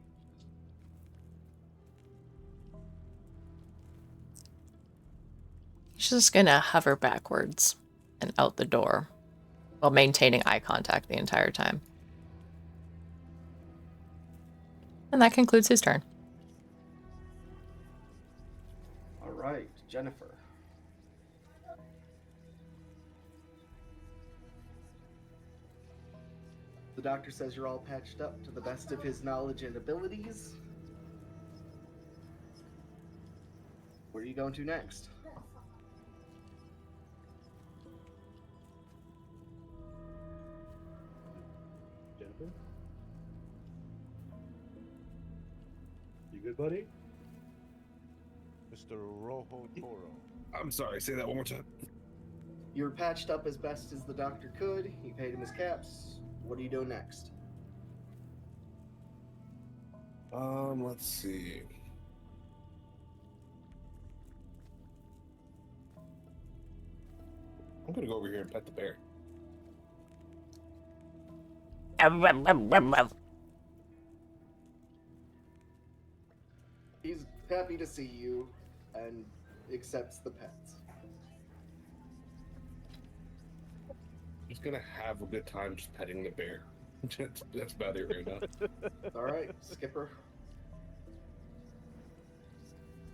He's just gonna hover backwards and out the door while maintaining eye contact the entire time. And that concludes his turn. All right, Jennifer. The doctor says you're all patched up to the best of his knowledge and abilities. Where are you going to next? You good, buddy? Mr. Rojo Toro. I'm sorry. Say that one more time. You were patched up as best as the doctor could. You paid him his caps. What do you do next? Let's see. I'm gonna go over here and pet the bear. He's happy to see you and accepts the pets. Just gonna have a good time just petting the bear. That's about it right now. All right, Skipper.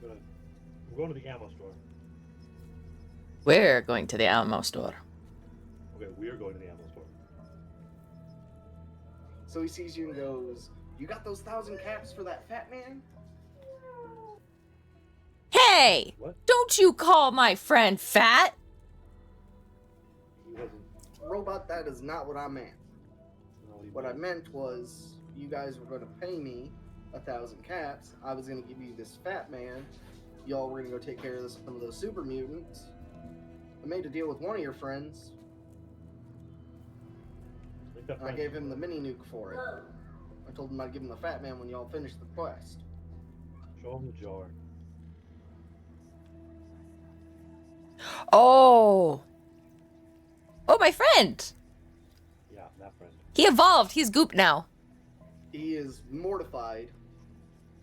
We're going to the ammo store. We're going to the Alamo store. Okay, we are going to the ammo store. So he sees you and goes, "You got those 1,000 caps for that fat man?" Hey! What? Don't you call my friend fat! He wasn't. Robot, that is not what I meant. No, he What I wasn't. meant was, you guys were going to pay me 1,000 caps. I was going to give you this fat man. Y'all were going to go take care of some of those super mutants. I made a deal with one of your friends. Make that I friend- gave him the mini nuke for it. I told him I'd give him the fat man when y'all finished the quest. Show him the jar. Oh! Oh, my friend! Yeah, that friend. He evolved. He's Goop now. He is mortified,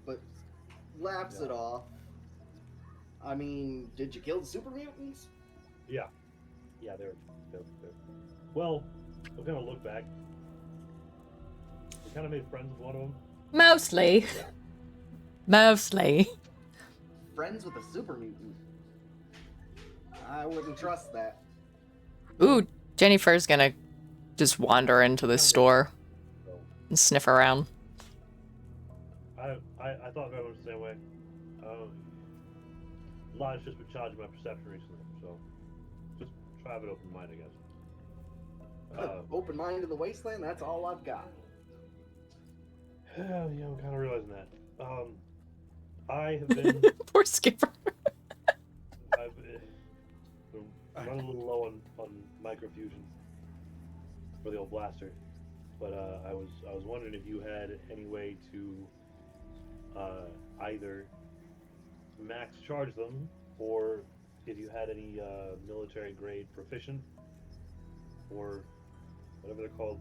but laughs Yeah. it off. I mean, did you kill the super mutants? Yeah. Yeah, they're. Well, we're gonna look back. We kind of made friends with one of them. Mostly. Mostly. Friends with a super mutant? I wouldn't trust that. Ooh, Jennifer's gonna just wander into the store So and sniff around. I thought very much the same way. A lot has just been challenging my perception recently, so just try to have an open mind, I guess. Open mind to the wasteland, that's all I've got. Yeah, I'm kind of realizing that. I have been. Poor Skipper. I've been running a little low on microfusion for the old blaster, but I was wondering if you had any way to either max charge them, or if you had any military grade proficient, or whatever they're called.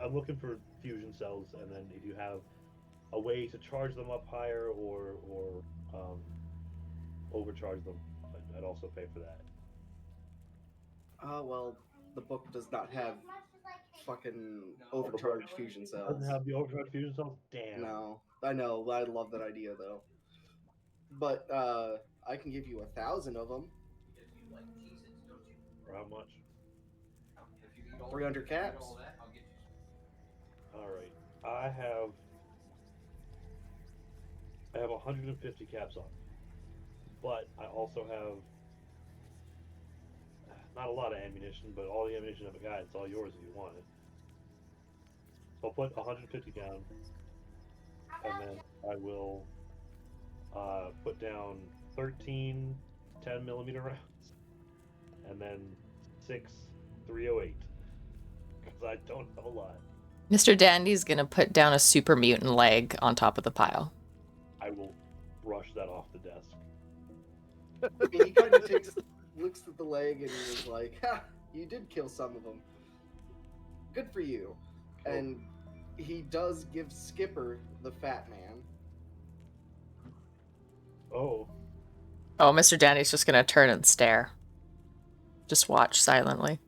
I'm looking for fusion cells, and then if you have a way to charge them up higher or overcharge them, I'd also pay for that. Well, the book does not have fucking overcharged fusion cells. Doesn't have the overcharged fusion cells? Damn. No, I know. I love that idea though. But I can give you 1,000 of them. For how much? 300 caps. All right. I have 150 caps on, but I also have not a lot of ammunition, but all the ammunition I've got, it's all yours if you want it. So I'll put 150 down, and then I will put down 13 10mm rounds, and then 6 308, because I don't have a lot. Mr. Dandy's gonna put down a super mutant leg on top of the pile. I will brush that off the desk. And he kind of looks at the leg and is like, "Ha! You did kill some of them. Good for you." Cool. And he does give Skipper the fat man. Oh, Oh, Mr. Dandy's just gonna turn and stare. Just watch silently.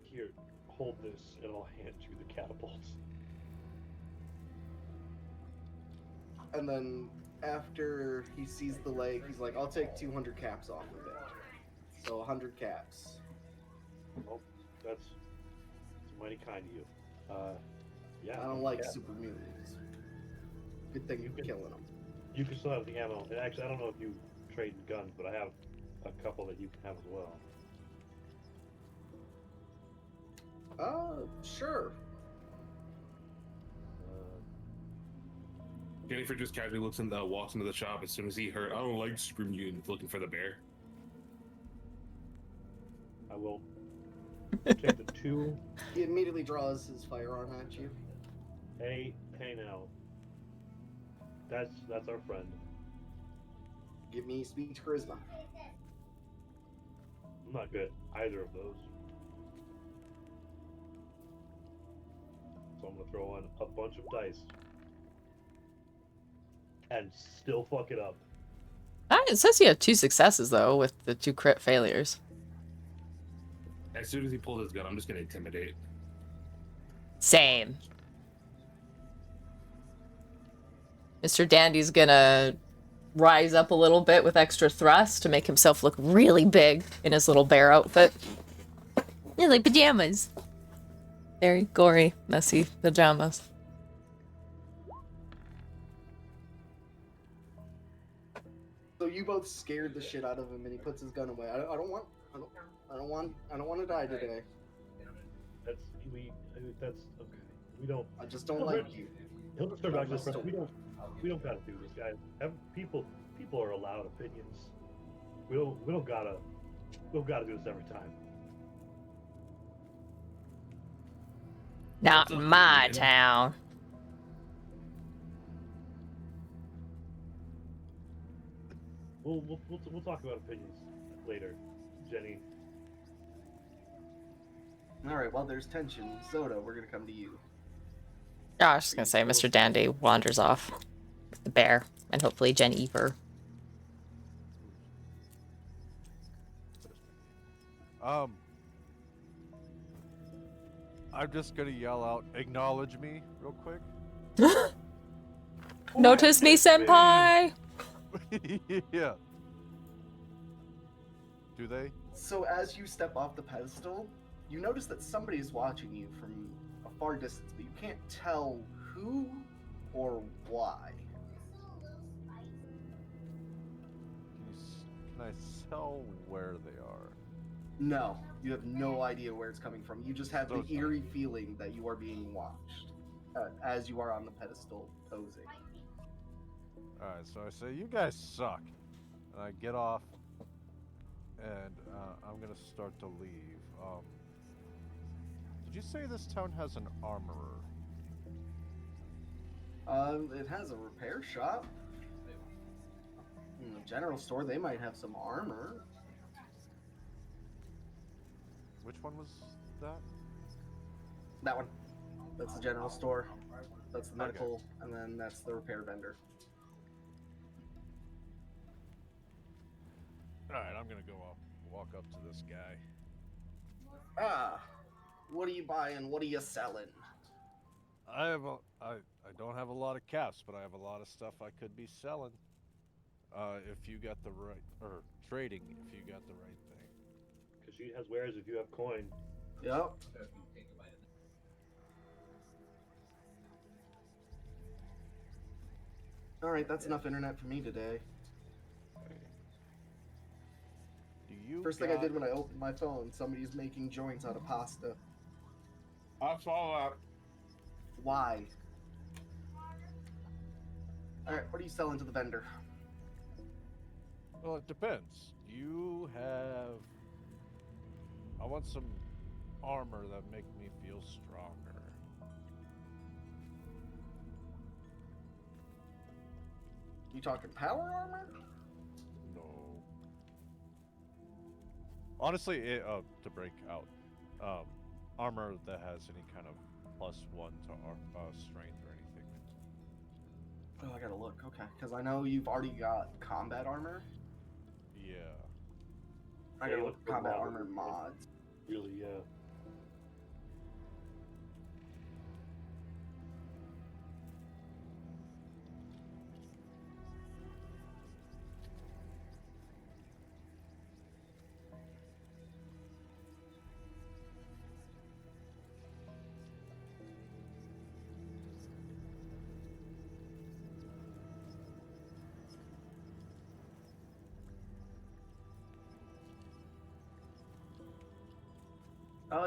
here, hold this, and I'll hand you the catapults. And then after he sees the leg, he's like, "I'll take 200 caps off of it." So 100 caps. Well, that's mighty kind of you. Yeah. I don't like yeah. super mutants. Good thing you're killing them. You can still have the ammo. And actually, I don't know if you trade guns, but I have a couple that you can have as well. Sure. Jennifer just casually walks into the shop as soon as he heard, I don't like super mutants, looking for the bear. I will take the 2. He immediately draws his firearm at you. Hey now. That's our friend. Give me speech charisma. I'm not good at either of those. So I'm gonna throw in a bunch of dice. And still fuck it up. It says you have 2 successes, though, with the 2 crit failures. As soon as he pulled his gun, I'm just gonna intimidate. Same. Mr. Dandy's gonna rise up a little bit with extra thrust to make himself look really big in his little bear outfit. Yeah, like pajamas. Very gory, messy pajamas. So you both scared the shit out of him, and he puts his gun away. I don't want to die today. That's okay. We don't. I just don't like you. He'll just start back to this person. We don't gotta do this, guys. People are allowed opinions. We don't gotta do this every time. Not in my town. We'll talk about opinions later, Jenny. All right. Well, there's tension. Soda, we're gonna come to you. Oh, I was just gonna say, Mr. Dandy wanders off with the bear, and hopefully Jennifer. I'm just gonna yell out, "Acknowledge me," real quick. Notice me, senpai! Yeah. Do they? So as you step off the pedestal, you notice that somebody is watching you from a far distance, but you can't tell who or why. Can I tell where they are? No, you have no idea where it's coming from. You just have the Okay. eerie feeling that you are being watched as you are on the pedestal posing. Alright, so I say, "You guys suck." And I get off, and I'm gonna start to leave. Did you say this town has an armorer? It has a repair shop. In the general store, they might have some armor. Which one was that? That one. That's the general store. That's the medical, and then that's the repair vendor. Alright, I'm gonna walk up to this guy. Ah, what are you buying? What are you selling? I don't have a lot of caps, but I have a lot of stuff I could be selling. If you got the right, or trading, if you got the right thing. Because she has wares if you have coin. Yep. All right, that's enough internet for me today. Do you First thing I did when I opened my phone, somebody's making joints out of pasta. I'll follow up. Why? All right, what are you selling to the vendor? Well, it depends. You have... I want some armor that make me feel stronger. You talking power armor? No. Honestly, to break out, armor that has any kind of +1 to strength or anything. Oh, I gotta look. Okay, because I know you've already got combat armor. Yeah. I Yeah, gotta you look look at for combat mod- armor mods. Really, yeah.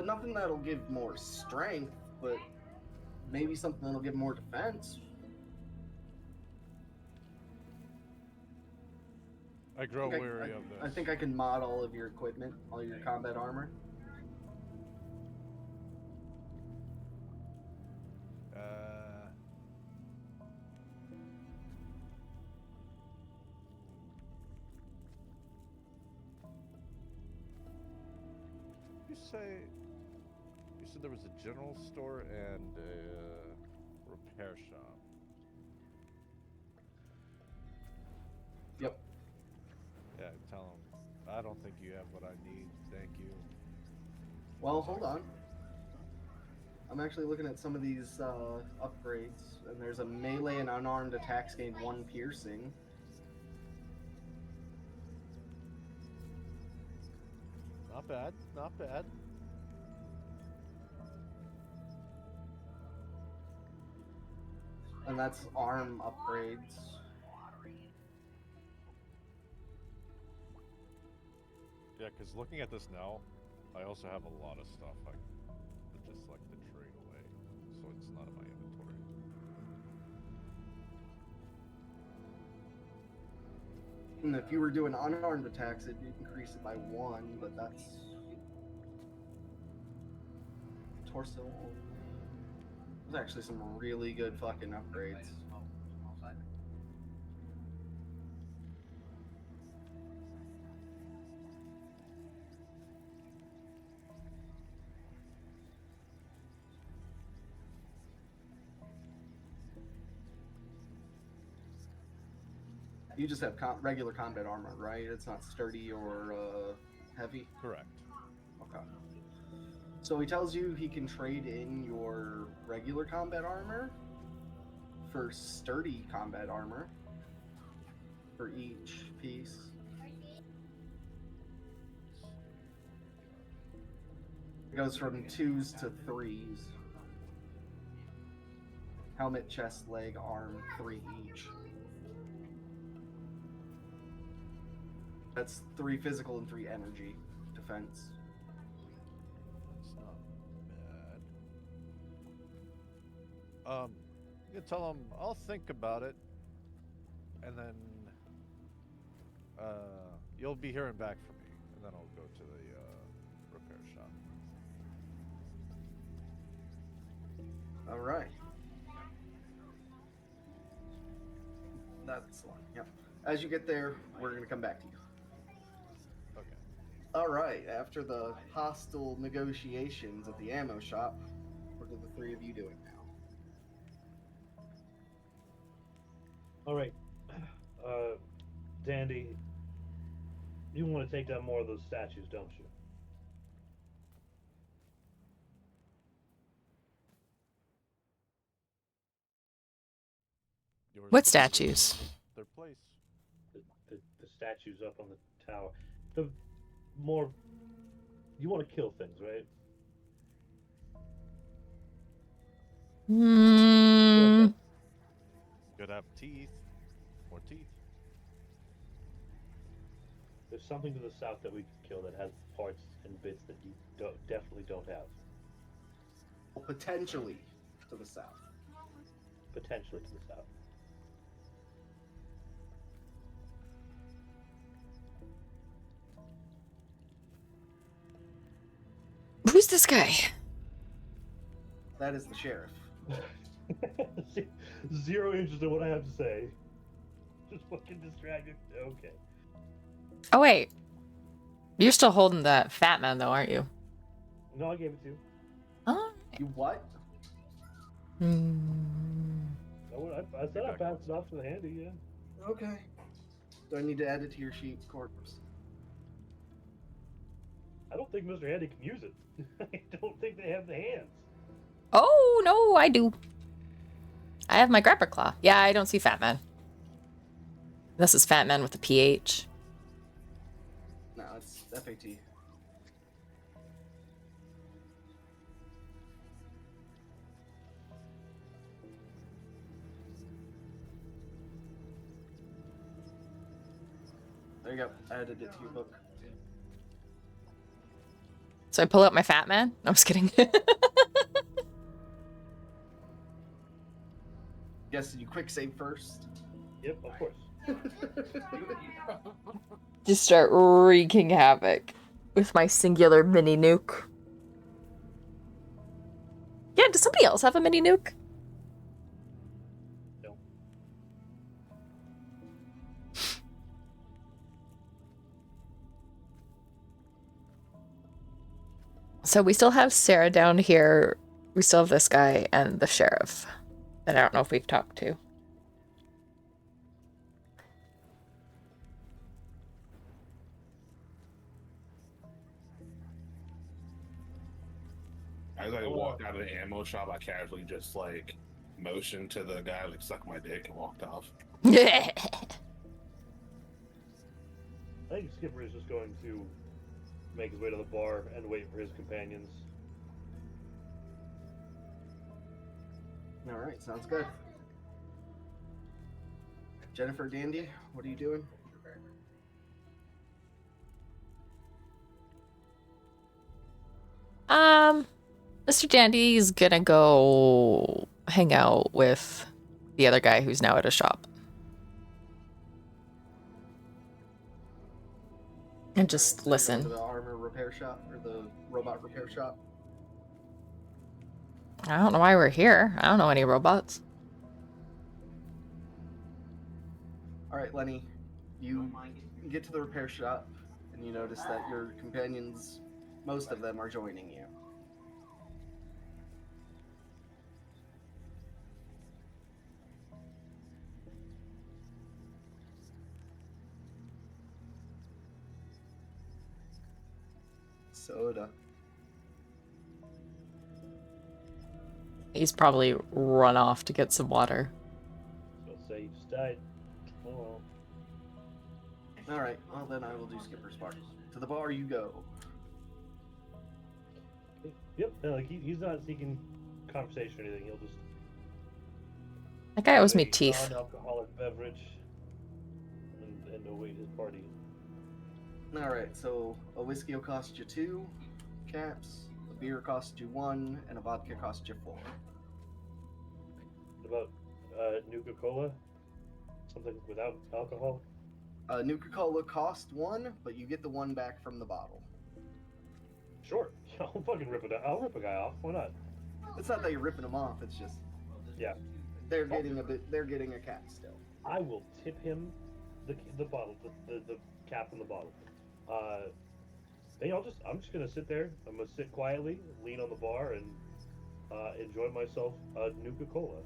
Nothing that'll give more strength, but maybe something that'll give more defense. I grow weary of this. I think I can mod all of your equipment, all your combat armor. You said there was a general store and a repair shop. Yep. Yeah, tell them I don't think you have what I need. Thank you. Well, hold on. I'm actually looking at some of these upgrades, and there's a melee and unarmed attacks gain 1 piercing. Not bad. Not bad. And that's arm upgrades. Yeah, because looking at this now, I also have a lot of stuff I would just like to trade away, so it's not in my inventory. And if you were doing unarmed attacks, it'd increase it by 1, but that's torso. There's actually some really good fucking upgrades. You just have regular combat armor, right? It's not sturdy or heavy? Correct. Okay. So he tells you he can trade in your regular combat armor for sturdy combat armor for each piece. It goes from 2s to 3s. Helmet, chest, leg, arm, 3 each. That's 3 physical and 3 energy defense. That's not bad. You tell him I'll think about it, and then you'll be hearing back from me, and then I'll go to the repair shop. All right. That's the one. Yep. As you get there, we're going to come back to you. Okay. All right. After the hostile negotiations at the ammo shop, what are the 3 of you doing now? All right, Dandy, you want to take down more of those statues, don't you? Yours What to statues? Their place. The statues up on the tower. The more you want to kill things, right? Hmm. Could have teeth. More teeth. There's something to the south that we could kill that has parts and bits that you definitely don't have. Potentially to the south. Potentially to the south. Who's this guy? That is the sheriff. Zero interest in what I have to say. Just fucking distracted. Okay. Oh wait, you're still holding that fat man though, aren't you? No, I gave it to you. Oh. You what? I said I passed it off to the handy, yeah. Okay. Do I need to add it to your sheet, corpse? I don't think Mr. Handy can use it. I don't think they have the hands. Oh no, I do. I have my grapper claw. Yeah, I don't see fat man. This is fat man with a PH. No, it's FAT. There you go. I added it to your book. So I pull out my fat man? No, I'm just kidding. Yes, you quick save first. Yep, of course. Just start wreaking havoc with my singular mini nuke. Yeah, does somebody else have a mini nuke? No. So we still have Sarah down here. We still have this guy and the sheriff that I don't know if we've talked to. As I walked out of the ammo shop, I casually just like motioned to the guy, like suck my dick, and walked off. I think Skipper is just going to make his way to the bar and wait for his companions. All right, sounds good. Jennifer, Dandy, what are you doing? Mr. Dandy's gonna go hang out with the other guy who's now at a shop. And just So you're listen. going to the armor repair shop or the robot repair shop? I don't know why we're here. I don't know any robots. All right, Lenny, you get to the repair shop and you notice that your companions, most of them, are joining you. Soda. He's probably run off to get some water. So say you just died. Oh well. All right, well then I will do Skipper's part. To the bar you go. Yep, like he's not seeking conversation or anything. He'll just That guy owes me have a teeth. non-alcoholic beverage and await his party. All right, so a whiskey will cost you 2 caps, a beer costs you 1, and a vodka costs you 4. What about Nuka-Cola? Something without alcohol? Nuka-Cola cost 1, but you get the 1 back from the bottle. Sure. I'll fucking rip it out. I'll rip a guy off. Why not? It's not that you're ripping them off. It's just Yeah. they're getting a bit. They're getting a cap still. I will tip him the bottle, the cap in the bottle. Hey, I'm just gonna sit there. I'm gonna sit quietly, lean on the bar, and enjoy myself a Nuka-Cola.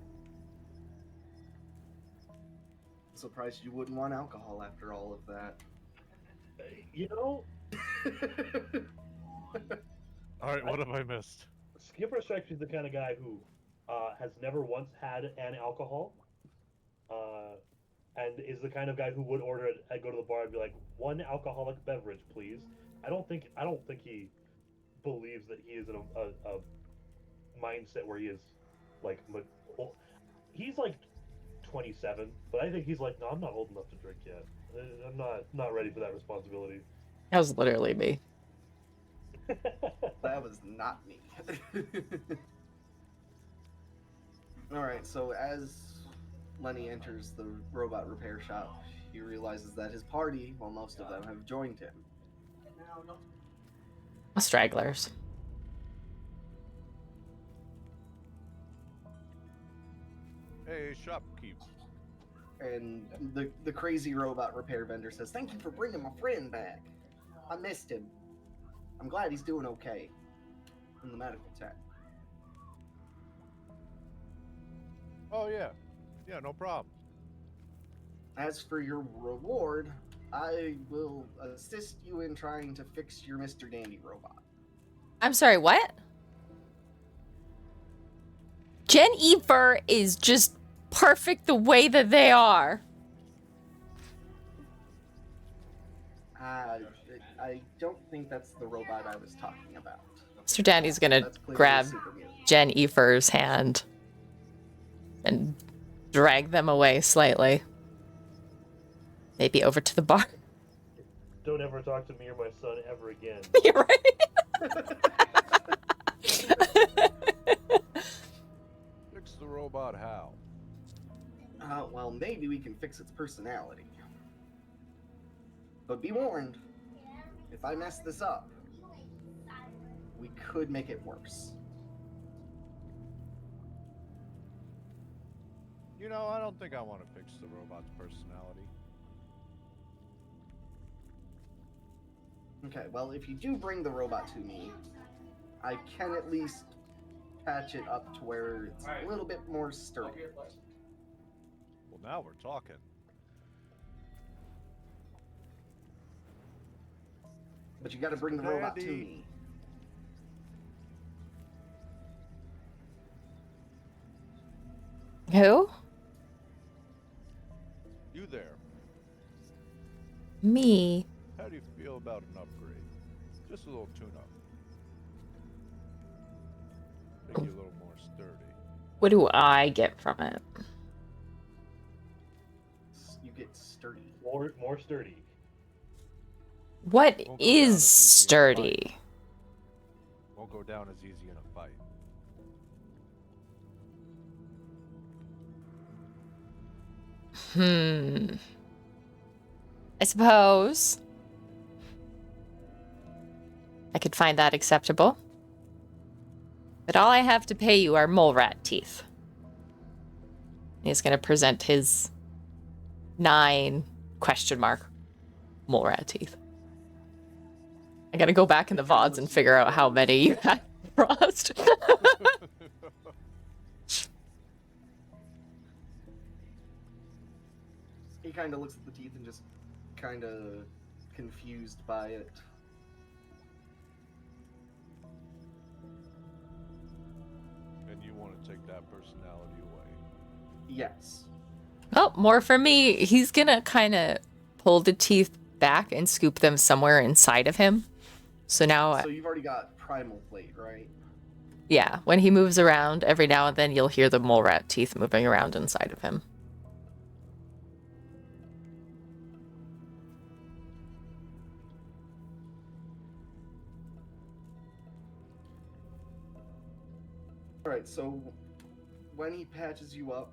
Surprised you wouldn't want alcohol after all of that. You know, All right, what have I missed? Skipper strikes me as the kind of guy who has never once had an alcohol, and is the kind of guy who would order it and go to the bar and be like, 1 alcoholic beverage, please. I don't think he believes that he is in a mindset where he is like he's like 27, but I think he's like, no, I'm not old enough to drink yet. I'm not ready for that responsibility. That was literally me. That was not me. Alright, so as Lenny enters the robot repair shop, he realizes that his party, well, most of them, have joined him. Stragglers. Hey, shopkeep. And the crazy robot repair vendor says, "Thank you for bringing my friend back. I missed him. I'm glad he's doing okay in the medical tent." Oh yeah, yeah, no problem. As for your reward, I will assist you in trying to fix your Mr. Dandy robot. I'm sorry, what? Gen E fur is just perfect the way that they are. I don't think that's the robot I was talking about. Mr. Dandy's gonna That's clearly grab super mutant. Jen Efer's hand and drag them away slightly. Maybe over to the bar. Don't ever talk to me or my son ever again. You're right. Fix the robot how? Well, maybe we can fix its personality. But be warned, if I mess this up, we could make it worse. You know, I don't think I want to fix the robot's personality. Okay, well, if you do bring the robot to me, I can at least patch it up to where it's a little bit more sturdy. Well, now we're talking. But you gotta bring the robot to Dandy. me. Who? You there. Me. How do you feel about an upgrade? Just a little tune-up. Make you a little more sturdy. What do I get from it? You get sturdy. More sturdy. What Won't go down is as easy in a sturdy? Won't go down as easy in a fight. I suppose I could find that acceptable. But all I have to pay you are mole rat teeth. He's going to present his 9 question mark mole rat teeth. I got to go back in the VODs and figure out how many you had crossed. He kind of looks at the teeth and just kind of confused by it. And you want to take that personality away. Yes. Oh, more for me. He's going to kind of pull the teeth back and scoop them somewhere inside of him. So now, So you've already got primal plate, right? yeah, when he moves around, every now and then you'll hear the mole rat teeth moving around inside of him. Alright, so when he patches you up,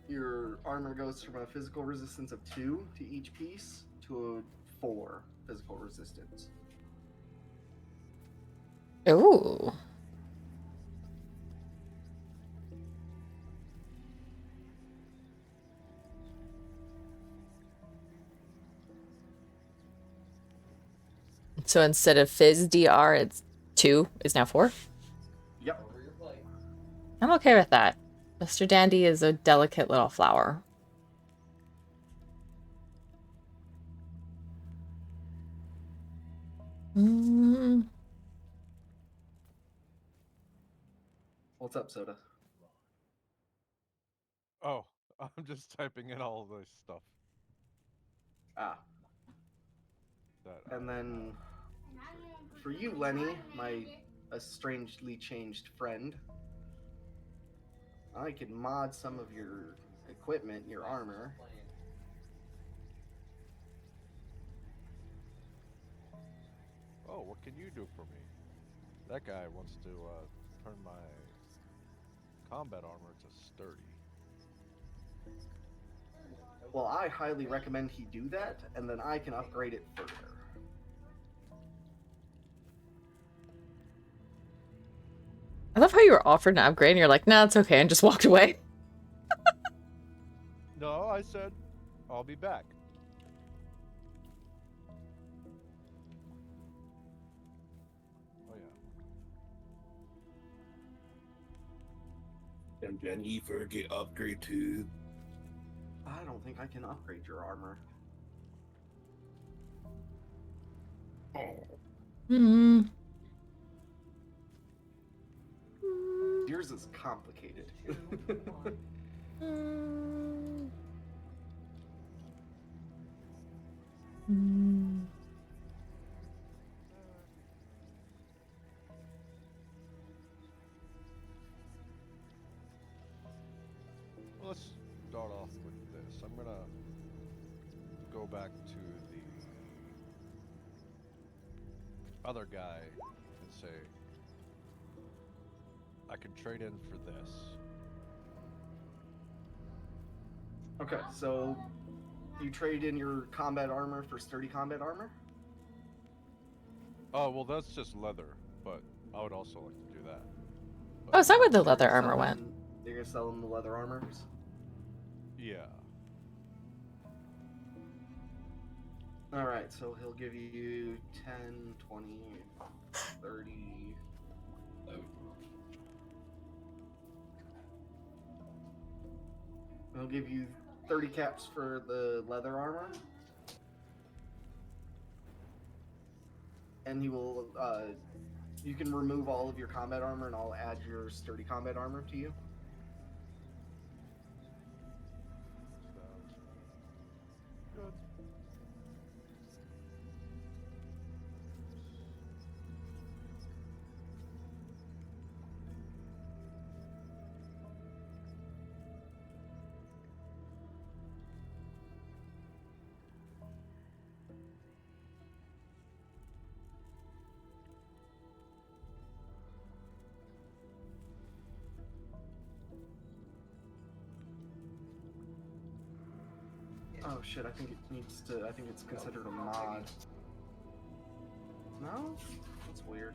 your armor goes from a physical resistance of 2 to each piece to a 4 physical resistance. Ooh. So instead of Fizz DR, it's 2 is now 4? Yep. I'm okay with that. Mr. Dandy is a delicate little flower. What's up, Soda? Oh, I'm just typing in all this stuff. Ah. That And then for you, Lenny, my strangely changed friend, I can mod some of your equipment, your armor. Oh, what can you do for me? That guy wants to turn my combat armor to sturdy. Well, I highly recommend he do that, and then I can upgrade it further. I love how you were offered an upgrade and you're like, nah, it's okay, and just walked away. No, I said, I'll be back. Oh yeah. And Jennifer get upgrade too. I don't think I can upgrade your armor. Oh. Yours is complicated. Well, let's start off with this. I'm gonna go back to the other guy and say, I can trade in for this. Okay, so You trade in your combat armor for sturdy combat armor? Oh, well, that's just leather, but I would also like to do that. Oh, is that where the You're leather gonna armor sell went? him- You're gonna sell him the leather armors? Yeah. Alright, so he'll give you 10, 20, 30. He'll give you 30 caps for the leather armor. And he will, you can remove all of your combat armor and I'll add your sturdy combat armor to you. Sounds good. Oh shit, I think it needs to, I think it's considered a mod. No? That's weird.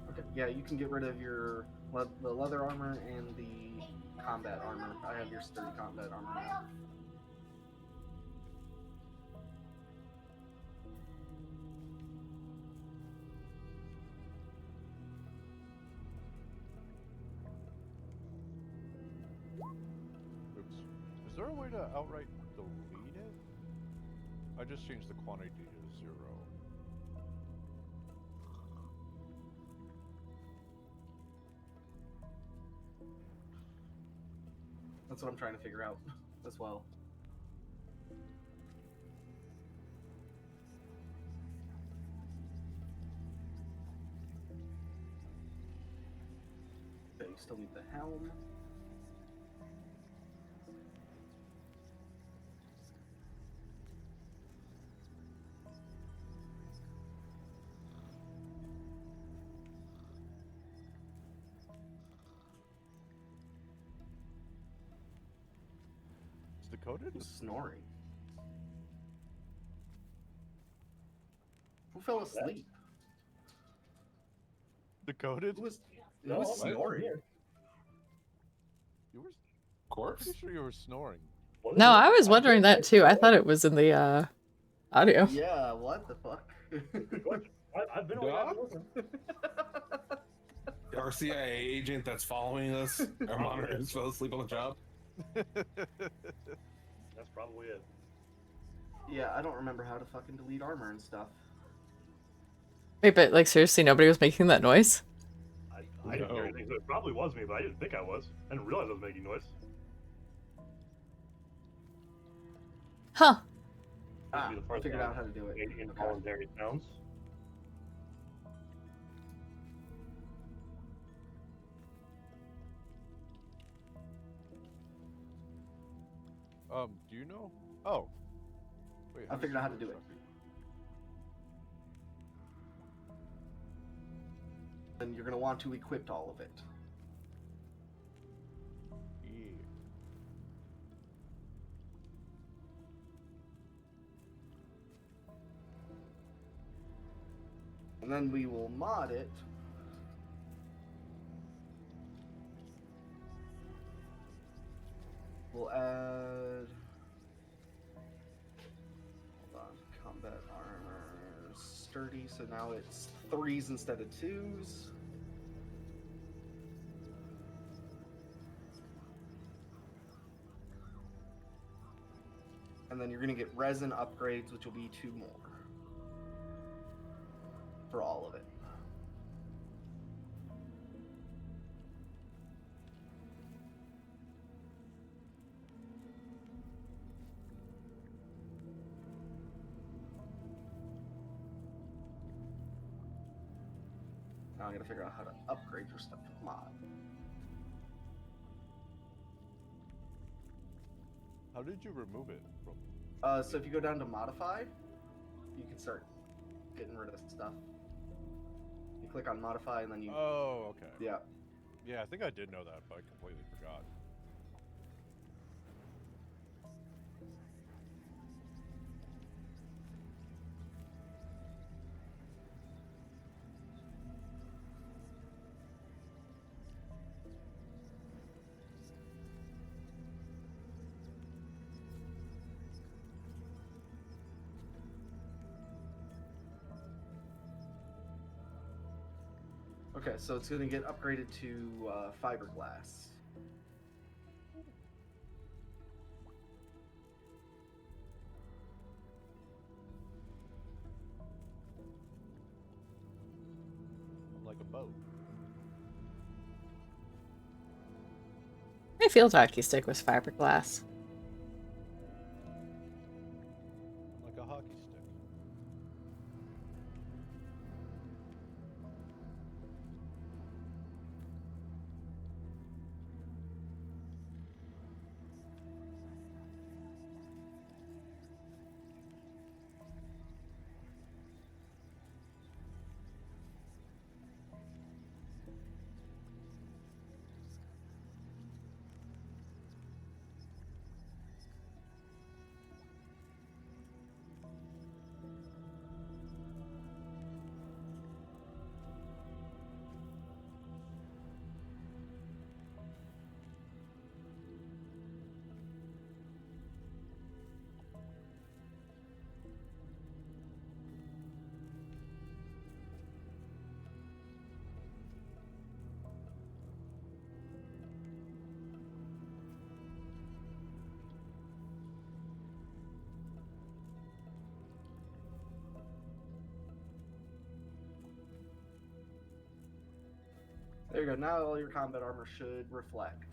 Okay, yeah, you can get rid of your the leather armor and the combat armor. I have your sturdy combat armor now. Oops. Is there a way to outright delete it? I just changed the quantity to 0. That's what I'm trying to figure out as well. Okay, you still need the helm. It's decoded? Who's snoring? Who fell asleep? Decoded? Who was No, I'm snoring? here. You were. Of I'm course. pretty sure you were snoring. What is No, it? I was I'm wondering here. that too. I thought it was in the audio. Yeah, what the fuck? Good question. I've been awake. I've been listening. Our CIA agent that's following us, our monitors fell asleep on the job. That's probably it. Yeah, I don't remember how to fucking delete armor and stuff. Wait, but like seriously, nobody was making that noise? I didn't hear No. anything, so it probably was me, but I didn't think I was. I didn't realize I was making noise. Huh. This would Ah, be the I first figured time out how to do it. made Okay. involuntary sounds. Do you know? Oh. Wait, I figured out how to do it. And you're gonna want to equip all of it. Yeah. And then we will mod it. We'll add. Hold on. Combat armor. Sturdy, so now it's 3s instead of 2s. And then you're gonna get resin upgrades, which will be 2 more. For all of it. I gotta figure out how to upgrade your stuff with mod. How did you remove it from? So if you go down to modify, you can start getting rid of stuff. You click on modify and then you. Oh, okay. Yeah. Yeah, I think I did know that, but I completely forgot. Okay, so it's gonna get upgraded to fiberglass. I'm like a boat. My field hockey stick was fiberglass. I'm like a hockey stick. There you go. Now all your combat armor should reflect.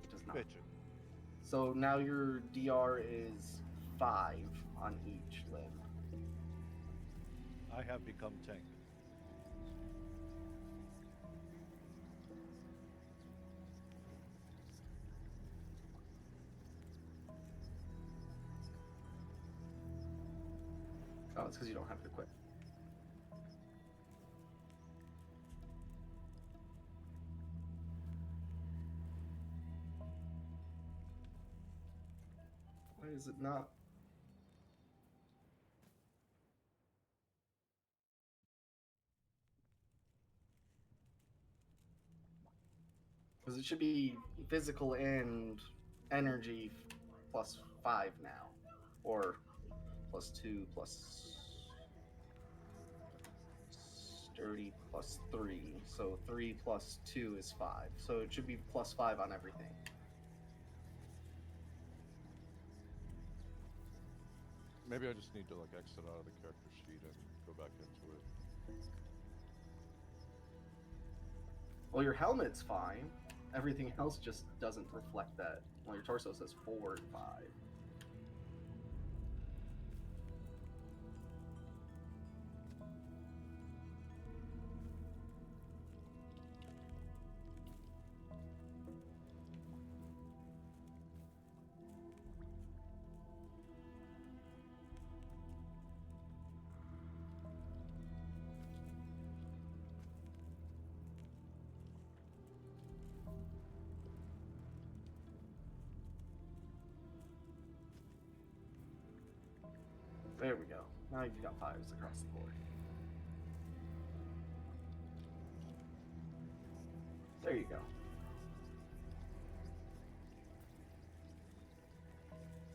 It does not. Bitchin'. So now your DR is 5 on each limb. I have become tank. Oh, it's because you don't have it equipped. Why is it not? Because it should be physical and energy plus 5 now. Or plus 2 plus sturdy plus 3. So 3 plus 2 is 5. So it should be plus 5 on everything. Maybe I just need to like exit out of the character sheet and go back into it. Well, your helmet's fine. Everything else just doesn't reflect that. Well, your torso says 4 and 5. There we go. Now you've got 5s across the board. There you go.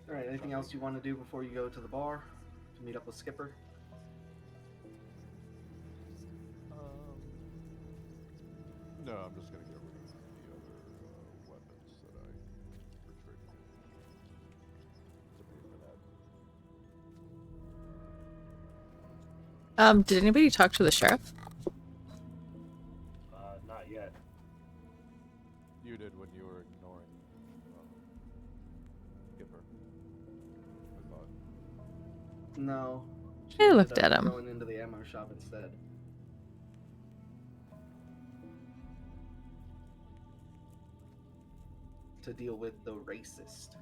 Alright, anything else you want to do before you go to the bar to meet up with Skipper? No, I'm just gonna get rid of the other weapons that I retrieved. To pay for that. Did anybody talk to the sheriff? Not yet. You did when you were ignoring Skipper. I thought. No. She I ended looked up at him. Going into the ammo shop instead. To deal with the racist.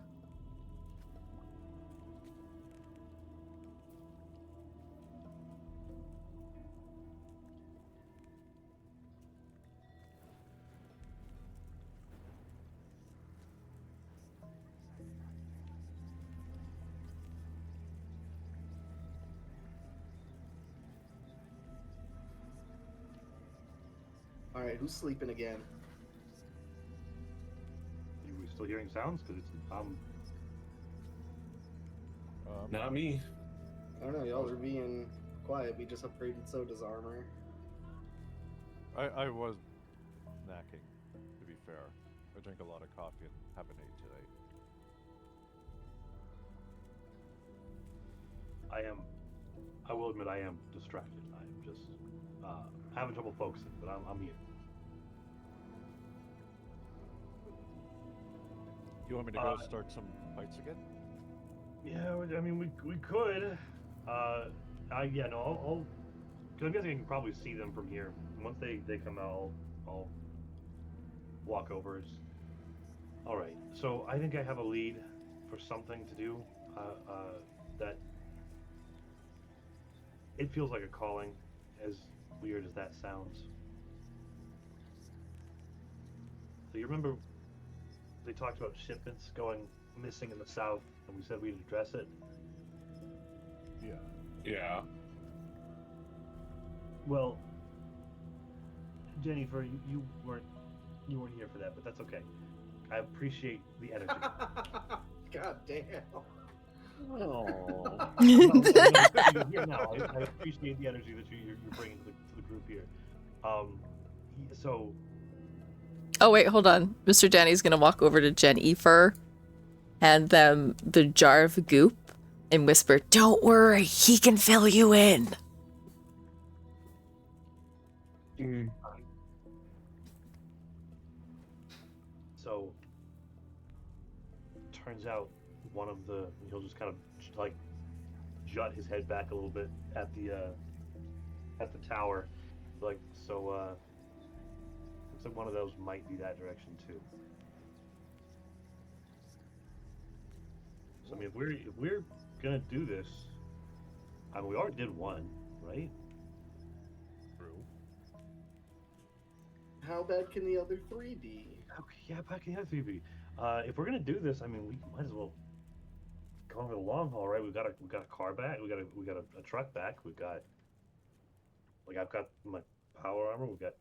All right, who's sleeping again? Are we still hearing sounds? Because it's Not me. I don't know. Y'all are being quiet. We just upgraded Soda's armor. I was snacking, to be fair. I drink a lot of coffee and haven't ate today. I will admit I am distracted. I am just having trouble focusing, but I'm here. You want me to go start some fights again? Yeah, I mean we could. Yeah, no, I'll cause I'm guessing I can probably see them from here. Once they come out, I'll walk over. All right. So I think I have a lead for something to do. That it feels like a calling, as weird as that sounds. So you remember they talked about shipments going missing in the south, and we said we'd address it. Yeah. Yeah. Well, Jennifer, you weren't here for that, but that's okay. I appreciate the energy. God damn. Oh. You're here now. I appreciate the energy that you're bringing to the group here. So. Oh wait, hold on. Mr. Danny's gonna walk over to Jennifer, hand them the jar of goop, and whisper, "Don't worry, he can fill you in." So, turns out he'll just kind of like jut his head back a little bit at the tower, like so. Looks like one of those might be that direction too. So I mean, if we're gonna do this, I mean, we already did one, right? True. How bad can the other three be? Okay, yeah, back in the other TV. If we're gonna do this, I mean, we might as well go over the long haul, right? We got a car back. We got a truck back. We got I've got my power armor. We got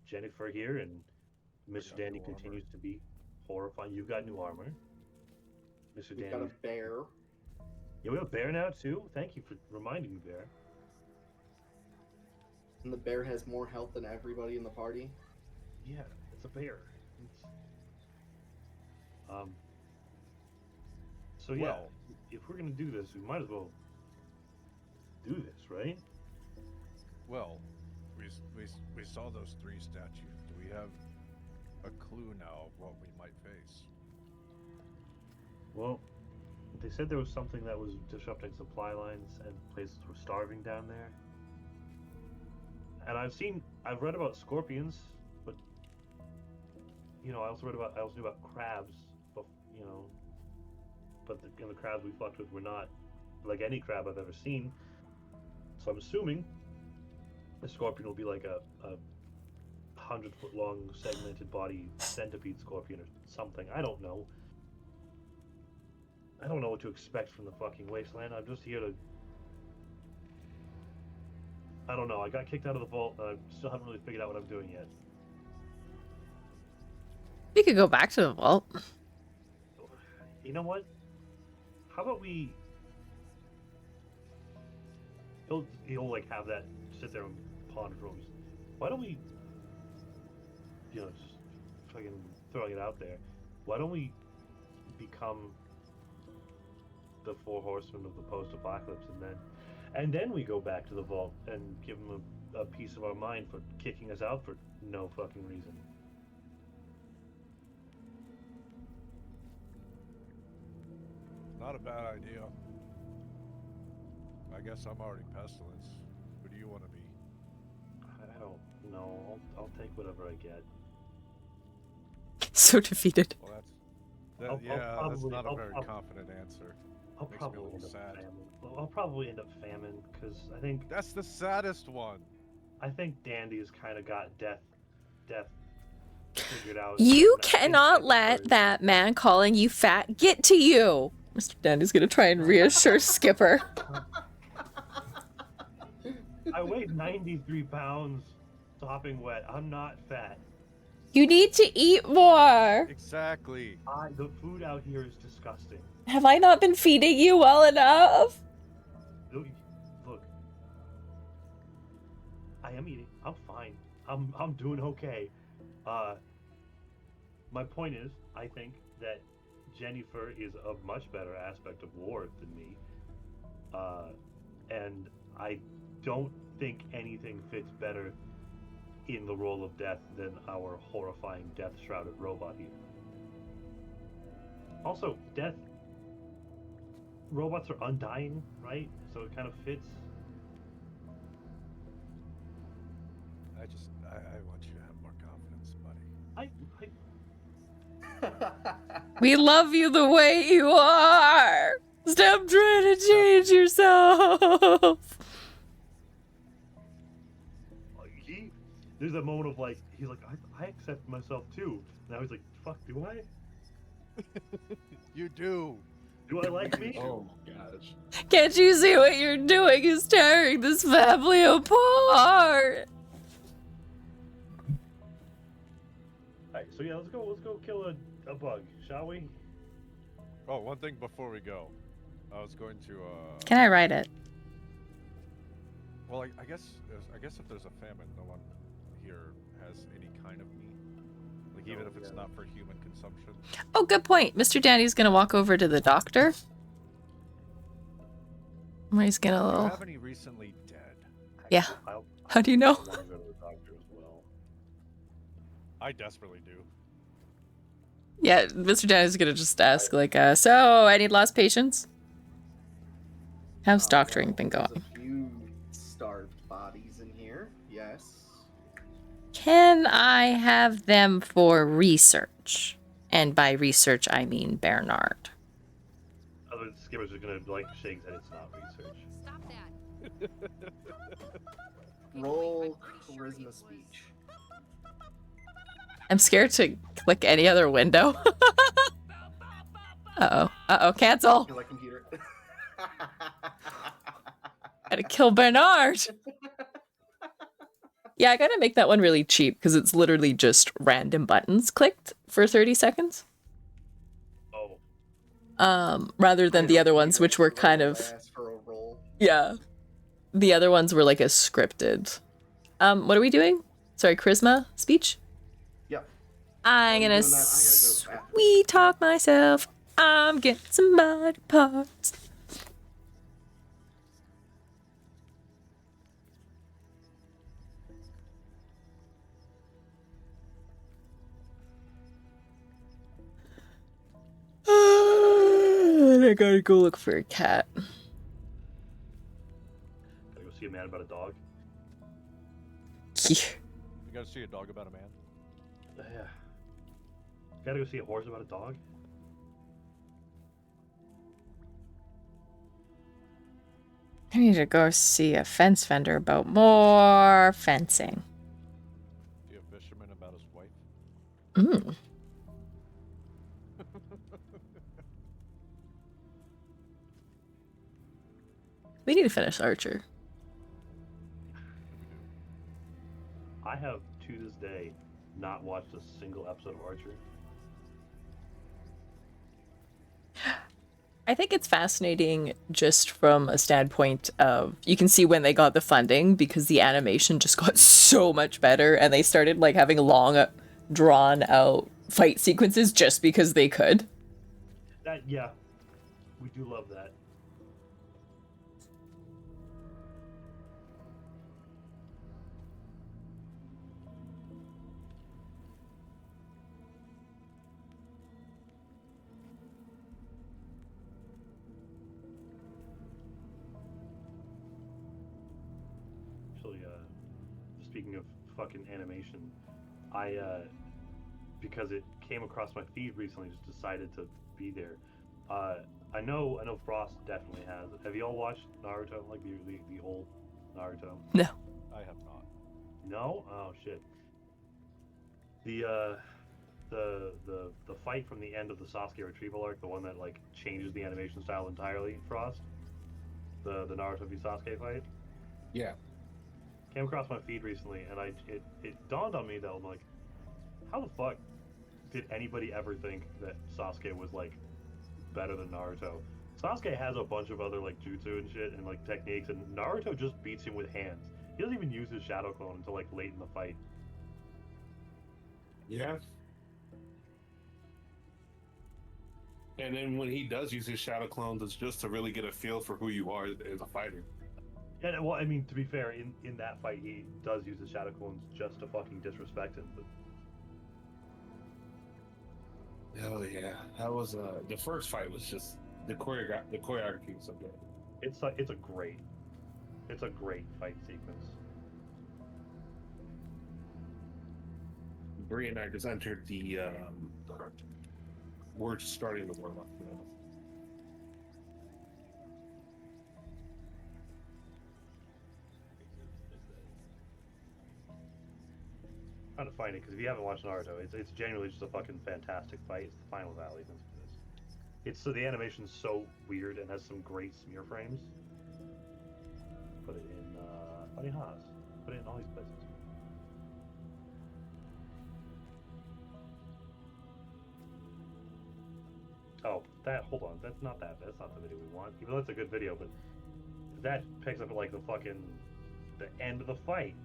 Jennifer here, and Mr. got Dandy new armor. continues to be horrifying. You've got new armor. Mr. We've Dandy. got a bear. Yeah, we have a bear now too. Thank you for reminding me, Bear. And the bear has more health than everybody in the party. Yeah, it's a bear. So yeah, Well, if we're gonna do this, we might as well do this, right? well, we saw those three statues. Do we have a clue now of what we might face? Well, they said there was something that was disrupting supply lines and places were starving down there. And I've read about scorpions, but I also knew about crabs, but the crabs we fucked with were not like any crab I've ever seen. So I'm assuming the scorpion will be like a 100-foot long segmented body centipede scorpion or something. I don't know. I don't know what to expect from the fucking wasteland. I'm just here to. I don't know. I got kicked out of the vault, and I still haven't really figured out what I'm doing yet. We could go back to the vault. You know what? How about we? He'll like have that sit there and ponder for always. Why don't we? Just fucking throwing it out there. Why don't we become the four horsemen of the post-apocalypse, and then we go back to the vault and give them a piece of our mind for kicking us out for no fucking reason. Not a bad idea. I guess I'm already pestilence. Who do you want to be? I don't know. I'll take whatever I get. So defeated. Well, I'll that's probably- not a I'll- very I'll- confident answer. I'll Makes me a probably little end up sad. famine. I'll probably end up famine because That's the saddest one. I think Dandy's kind of got death figured out. You And I think cannot Jennifer let is- that man calling you fat get to you. Mr. Dandy's gonna try and reassure Skipper. I weigh 93 pounds, sopping wet. I'm not fat. You need to eat more. Exactly. The food out here is disgusting. Have I not been feeding you well enough? Look, I am eating. I'm fine. I'm doing okay. My point is, I think that Jennifer is a much better aspect of Ward than me. And I don't think anything fits better in the role of death than our horrifying death-shrouded robot here. Also, robots are undying, right? So it kind of fits. I want you to have more confidence, buddy. We love you the way you are. Stop trying to change yourself. There's a moment of like, he's like, I accept myself too. Now he's like, fuck, do I? You do. Do I like me? Oh my gosh. Can't you see what you're doing is tearing this family apart? Alright, so yeah, let's go kill a bug, shall we? Oh, one thing before we go. I was going to, Can I write it? Well, I guess if there's a famine, no one here has any kind of meat. Like, even if it's not for human consumption. Oh, good point. Mr. Dandy's gonna walk over to the doctor. He's gonna Do you little... have any recently dead? Yeah. How do you know? I want to go to the doctor as well. I desperately do. Yeah, Mr. Dandy's gonna just ask, like, so, any lost patients? How's doctoring been There's going? a few starved bodies in here. Yes. Can I have them for research? And by research, I mean Bernard. Other skippers are gonna like shake his head. It's not research. Stop that. Roll charisma speech. I'm scared to click any other window. Uh-oh. Uh-oh, cancel. Kill that computer. Gotta kill Bernard. Yeah, I gotta make that one really cheap because it's literally just random buttons clicked for 30 seconds. Oh. Rather than the other ones, which were kind of, Ask for a roll. yeah. The other ones were like a scripted. What are we doing? Sorry, charisma speech? Yep. I'm While gonna you're doing that, I gotta go to the bathroom. sweet talk myself. I'm getting some body parts. And I gotta go look for a cat. Gotta go see a man about a dog. You gotta see a dog about a man. Yeah. Gotta go see a horse about a dog. I need to go see a fence vendor about more fencing. See a fisherman about his wife. Mm. We need to finish Archer. I have to this day not watched a single episode of Archer. I think it's fascinating just from a standpoint of you can see when they got the funding because the animation just got so much better and they started like having long drawn out fight sequences just because they could. That yeah, we do love that. speaking of fucking animation, I because it came across my feed recently, just decided to be there. I know Frost definitely has. Have you all watched Naruto, like the old Naruto? No. I have not. No? Oh shit. The fight from the end of the Sasuke retrieval arc, the one that like changes the animation style entirely, Frost. The Naruto v Sasuke fight. Yeah. Came across my feed recently, and it dawned on me that I'm like, how the fuck did anybody ever think that Sasuke was like better than Naruto? Sasuke has a bunch of other like jutsu and shit and like techniques, and Naruto just beats him with hands. He doesn't even use his shadow clone until like late in the fight. Yeah. And then when he does use his shadow clones, it's just to really get a feel for who you are as a fighter. Yeah, well, I mean, to be fair, in that fight, he does use his shadow clones just to fucking disrespect him. But Oh yeah, that was the first fight was just the choreography was so good. it's a great fight sequence. Bree and I just entered the we're just starting the warm up. You know? Trying to find it because if you haven't watched Naruto, it's genuinely just a fucking fantastic fight. It's the final valley. That's what it is. It's so the animation's so weird and has some great smear frames. Put it in Funny Haas. Put it in all these places. Oh, hold on. That's not the video we want. Even though it's a good video, but that picks up at like the end of the fight.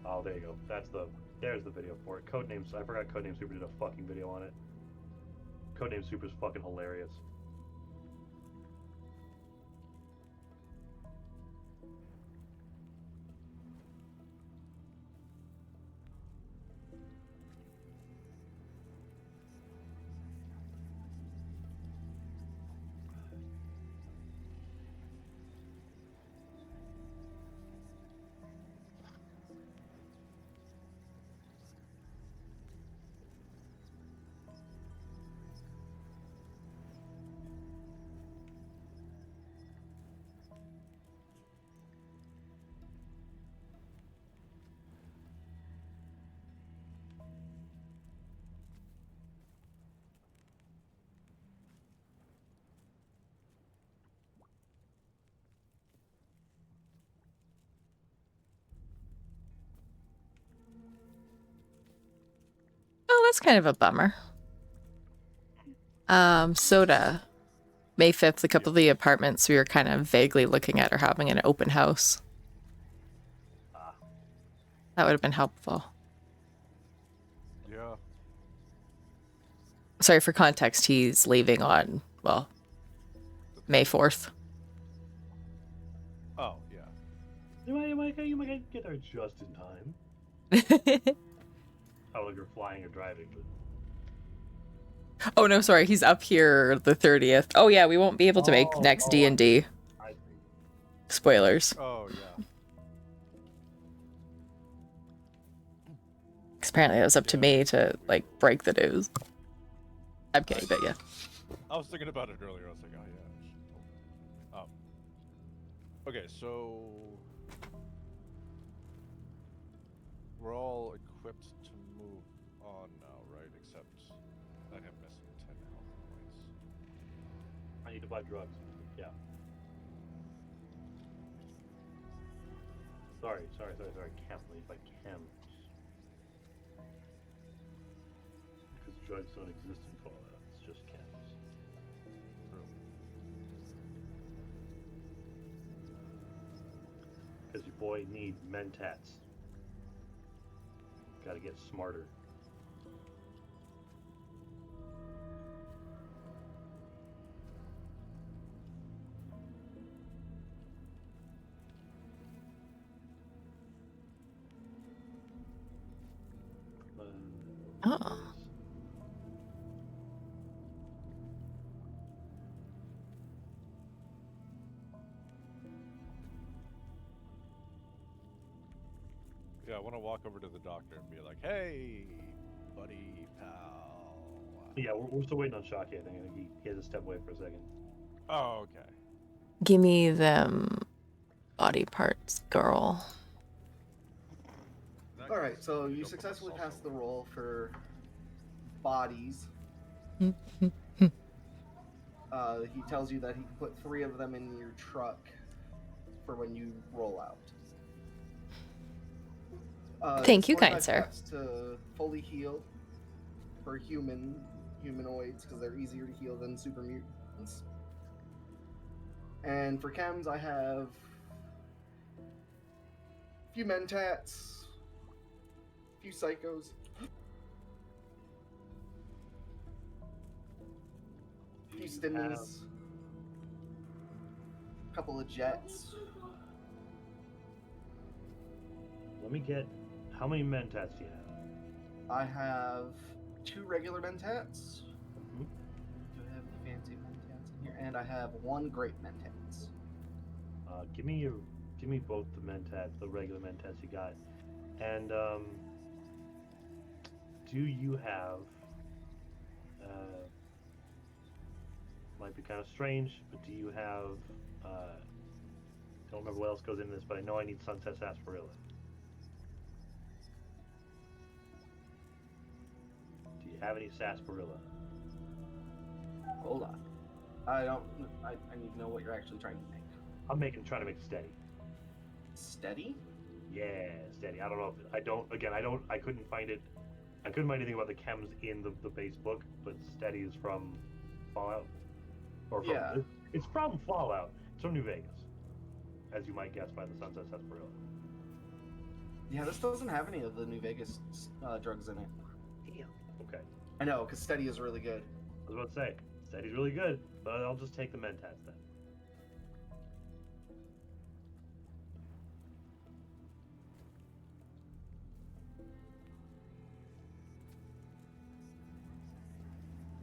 Oh, there you go. There's the video for it. I forgot Codename Super did a fucking video on it. Codename Super's fucking hilarious. Oh, that's kind of a bummer. Soda. May 5th, a couple of the apartments we were kind of vaguely looking at are having an open house. That would have been helpful. Yeah. Sorry, for context, he's leaving on, well, May 4th. Oh, yeah. You might get there just in time. I don't know if you're flying or driving, but Oh, no, sorry, he's up here the 30th. Oh, yeah, we won't be able to make next D&D. I see. Spoilers. Oh, yeah. Because apparently it was up to me to, like, break the news. I'm kidding, but yeah. I was thinking about it earlier. I was like, oh, yeah. Okay, so we're all equipped to move on now, right? Except I am missing 10 health points. I need to buy drugs. Yeah. Sorry. Can't leave. I can. Because drugs don't exist in Fallout. It's just chems. True. Because your boy needs mentats. Gotta get smarter. Oh. Yeah, I want to walk over to the doctor and be like, "Hey, buddy, pal." Yeah, we're still waiting on Shocky. I think he has to step away for a second. Oh, okay. Give me them body parts, girl. In that All right, case, so let me you go put successfully my passed the salsa roll for bodies. He tells you that he can put 3 of them in your truck for when you roll out. Thank It's you, kind 25 sir. caps to fully heal for humanoids because they're easier to heal than super mutants. And for chems, I have a few mentats, a few psychos, a few stimmings, a couple of jets. Let me get. How many mentats do you have? I have 2 regular mentats. Mhm. Do I have any fancy mentats in here? And I have 1 great mentats. Give me both the mentats, the regular mentats you got, and do you have? Might be kind of strange, but do you have? Don't remember what else goes into this, but I know I need Sunset Sarsaparilla. Do you have any sarsaparilla? Hold on. I need to know what you're actually trying to make. Trying to make steady. Steady? Yeah, steady. I don't know if I don't. Again, I couldn't find it. I couldn't find anything about the chems in the base book, but steady is from Fallout, or from Yeah. it's from Fallout. It's from New Vegas, as you might guess by the Sunset Sarsaparilla. Yeah, this doesn't have any of the New Vegas drugs in it. Damn. Okay. I know, because steady is really good. I was about to say steady's really good, but I'll just take the mentats then.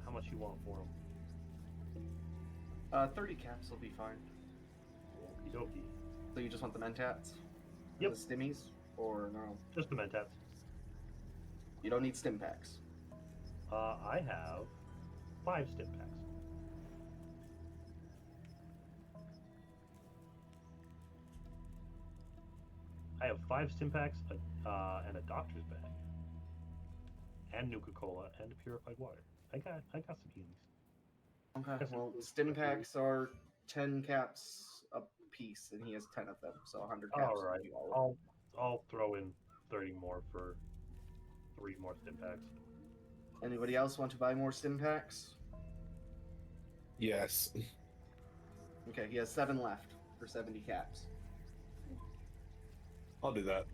How much you want for them? 30 caps will be fine. Okie dokie. So you just want the mentats? Yep. The stimmies? Or no? Just the mentats. You don't need stim packs. I have 5 stim packs. I have 5 stim packs, and a doctor's bag, and Nuka-Cola, and a purified water. I got some healings. Okay, well, stim packs are 10 caps a piece, and he has 10 of them, so 100 caps. All right, would be all of them. I'll throw in 30 more for 3 more stim packs. Anybody else want to buy more stim packs? Yes. Okay, he has 7 left for 70 caps. I'll do that.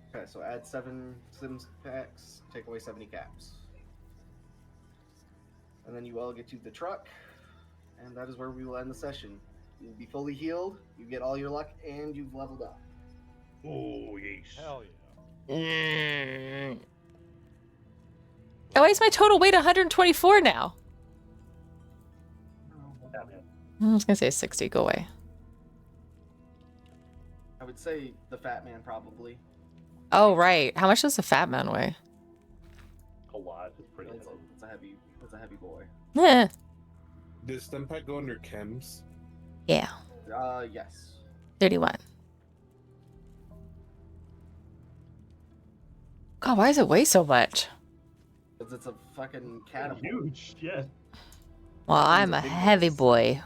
Okay, so add 7 stim packs, take away 70 caps. And then you all get to the truck, and that is where we will end the session. You'll be fully healed, you get all your luck, and you've leveled up. Oh, yes. Hell yeah. Why is my total weight 124 now? Batman. I was gonna say 60. Go away. I would say the fat man probably. Oh right. How much does the fat man weigh? A lot. It's pretty It's heavy. a heavy boy. Eh. Does stim pack go under chems? Yeah. Yes. 31. God, why does it weigh so much? Because it's a fucking catapult. Huge, yeah. Well, I'm a big heavy boys. boy.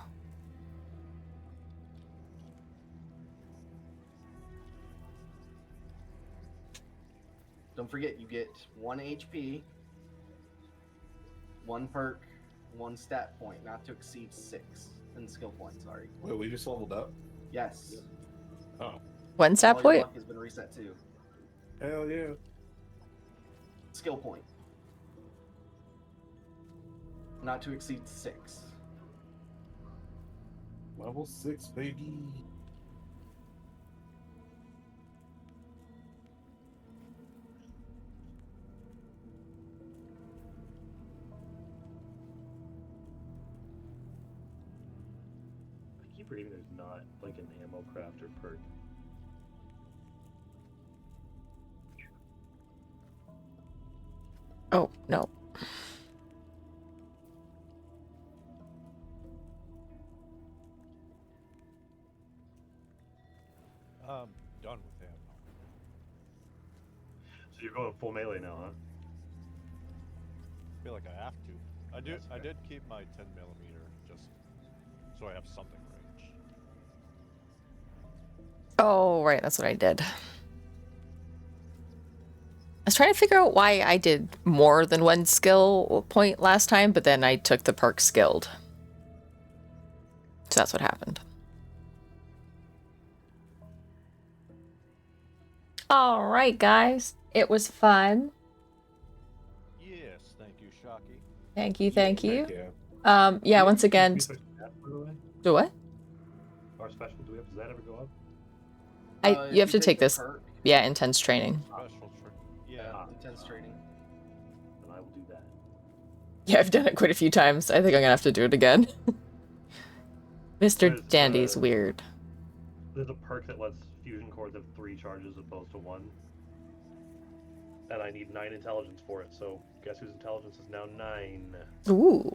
Don't forget, you get 1 HP, 1 perk, 1 stat point, not to exceed 6. And skill points, sorry. Wait, we just leveled up? Yes. Oh. One stat All your point? luck has been reset too. Hell yeah. Skill point. Not to exceed 6. Level 6, baby. I keep reading there's not like an ammo crafter perk. Oh, no. I'm done with ammo. So you're going full melee now, huh? I feel like I have to. That's I okay. did keep my 10mm just so I have something range. Oh, right, that's what I did. I was trying to figure out why I did more than one skill point last time, but then I took the perk skilled. So that's what happened. All right, guys. It was fun. Yes, thank you, Shocky. Thank you, thank Yeah, you. heck yeah. Yeah, Do we have once any again, increase our stats, by the way? do what? Our special, does that ever go up? You have If to take take the this, perk, yeah, intense training. Yeah. intense training. Then I will do that. Yeah, I've done it quite a few times. I think I'm gonna have to do it again. Mr. There's Dandy's weird. there's a perk that lets fusion cores have 3 charges opposed to 1. And I need 9 intelligence for it, so guess whose intelligence is now 9? Ooh.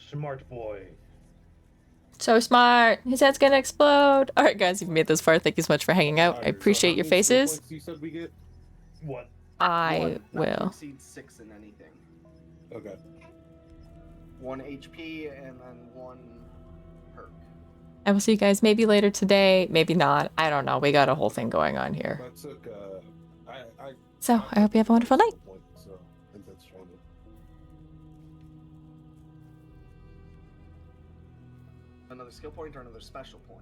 Smart boy. So smart. His head's gonna explode. All right, guys, you've made this far. Thank you so much for hanging out. I Alright, so appreciate how your many skill faces. points you said we get? What? I One, not to will. exceed 6 in anything. Okay. 1 HP and then 1 perk. I will see you guys maybe later today, maybe not. I don't know. We got a whole thing going on here. I took So I hope you have a wonderful night. So I think that's training. Another skill point or another special point?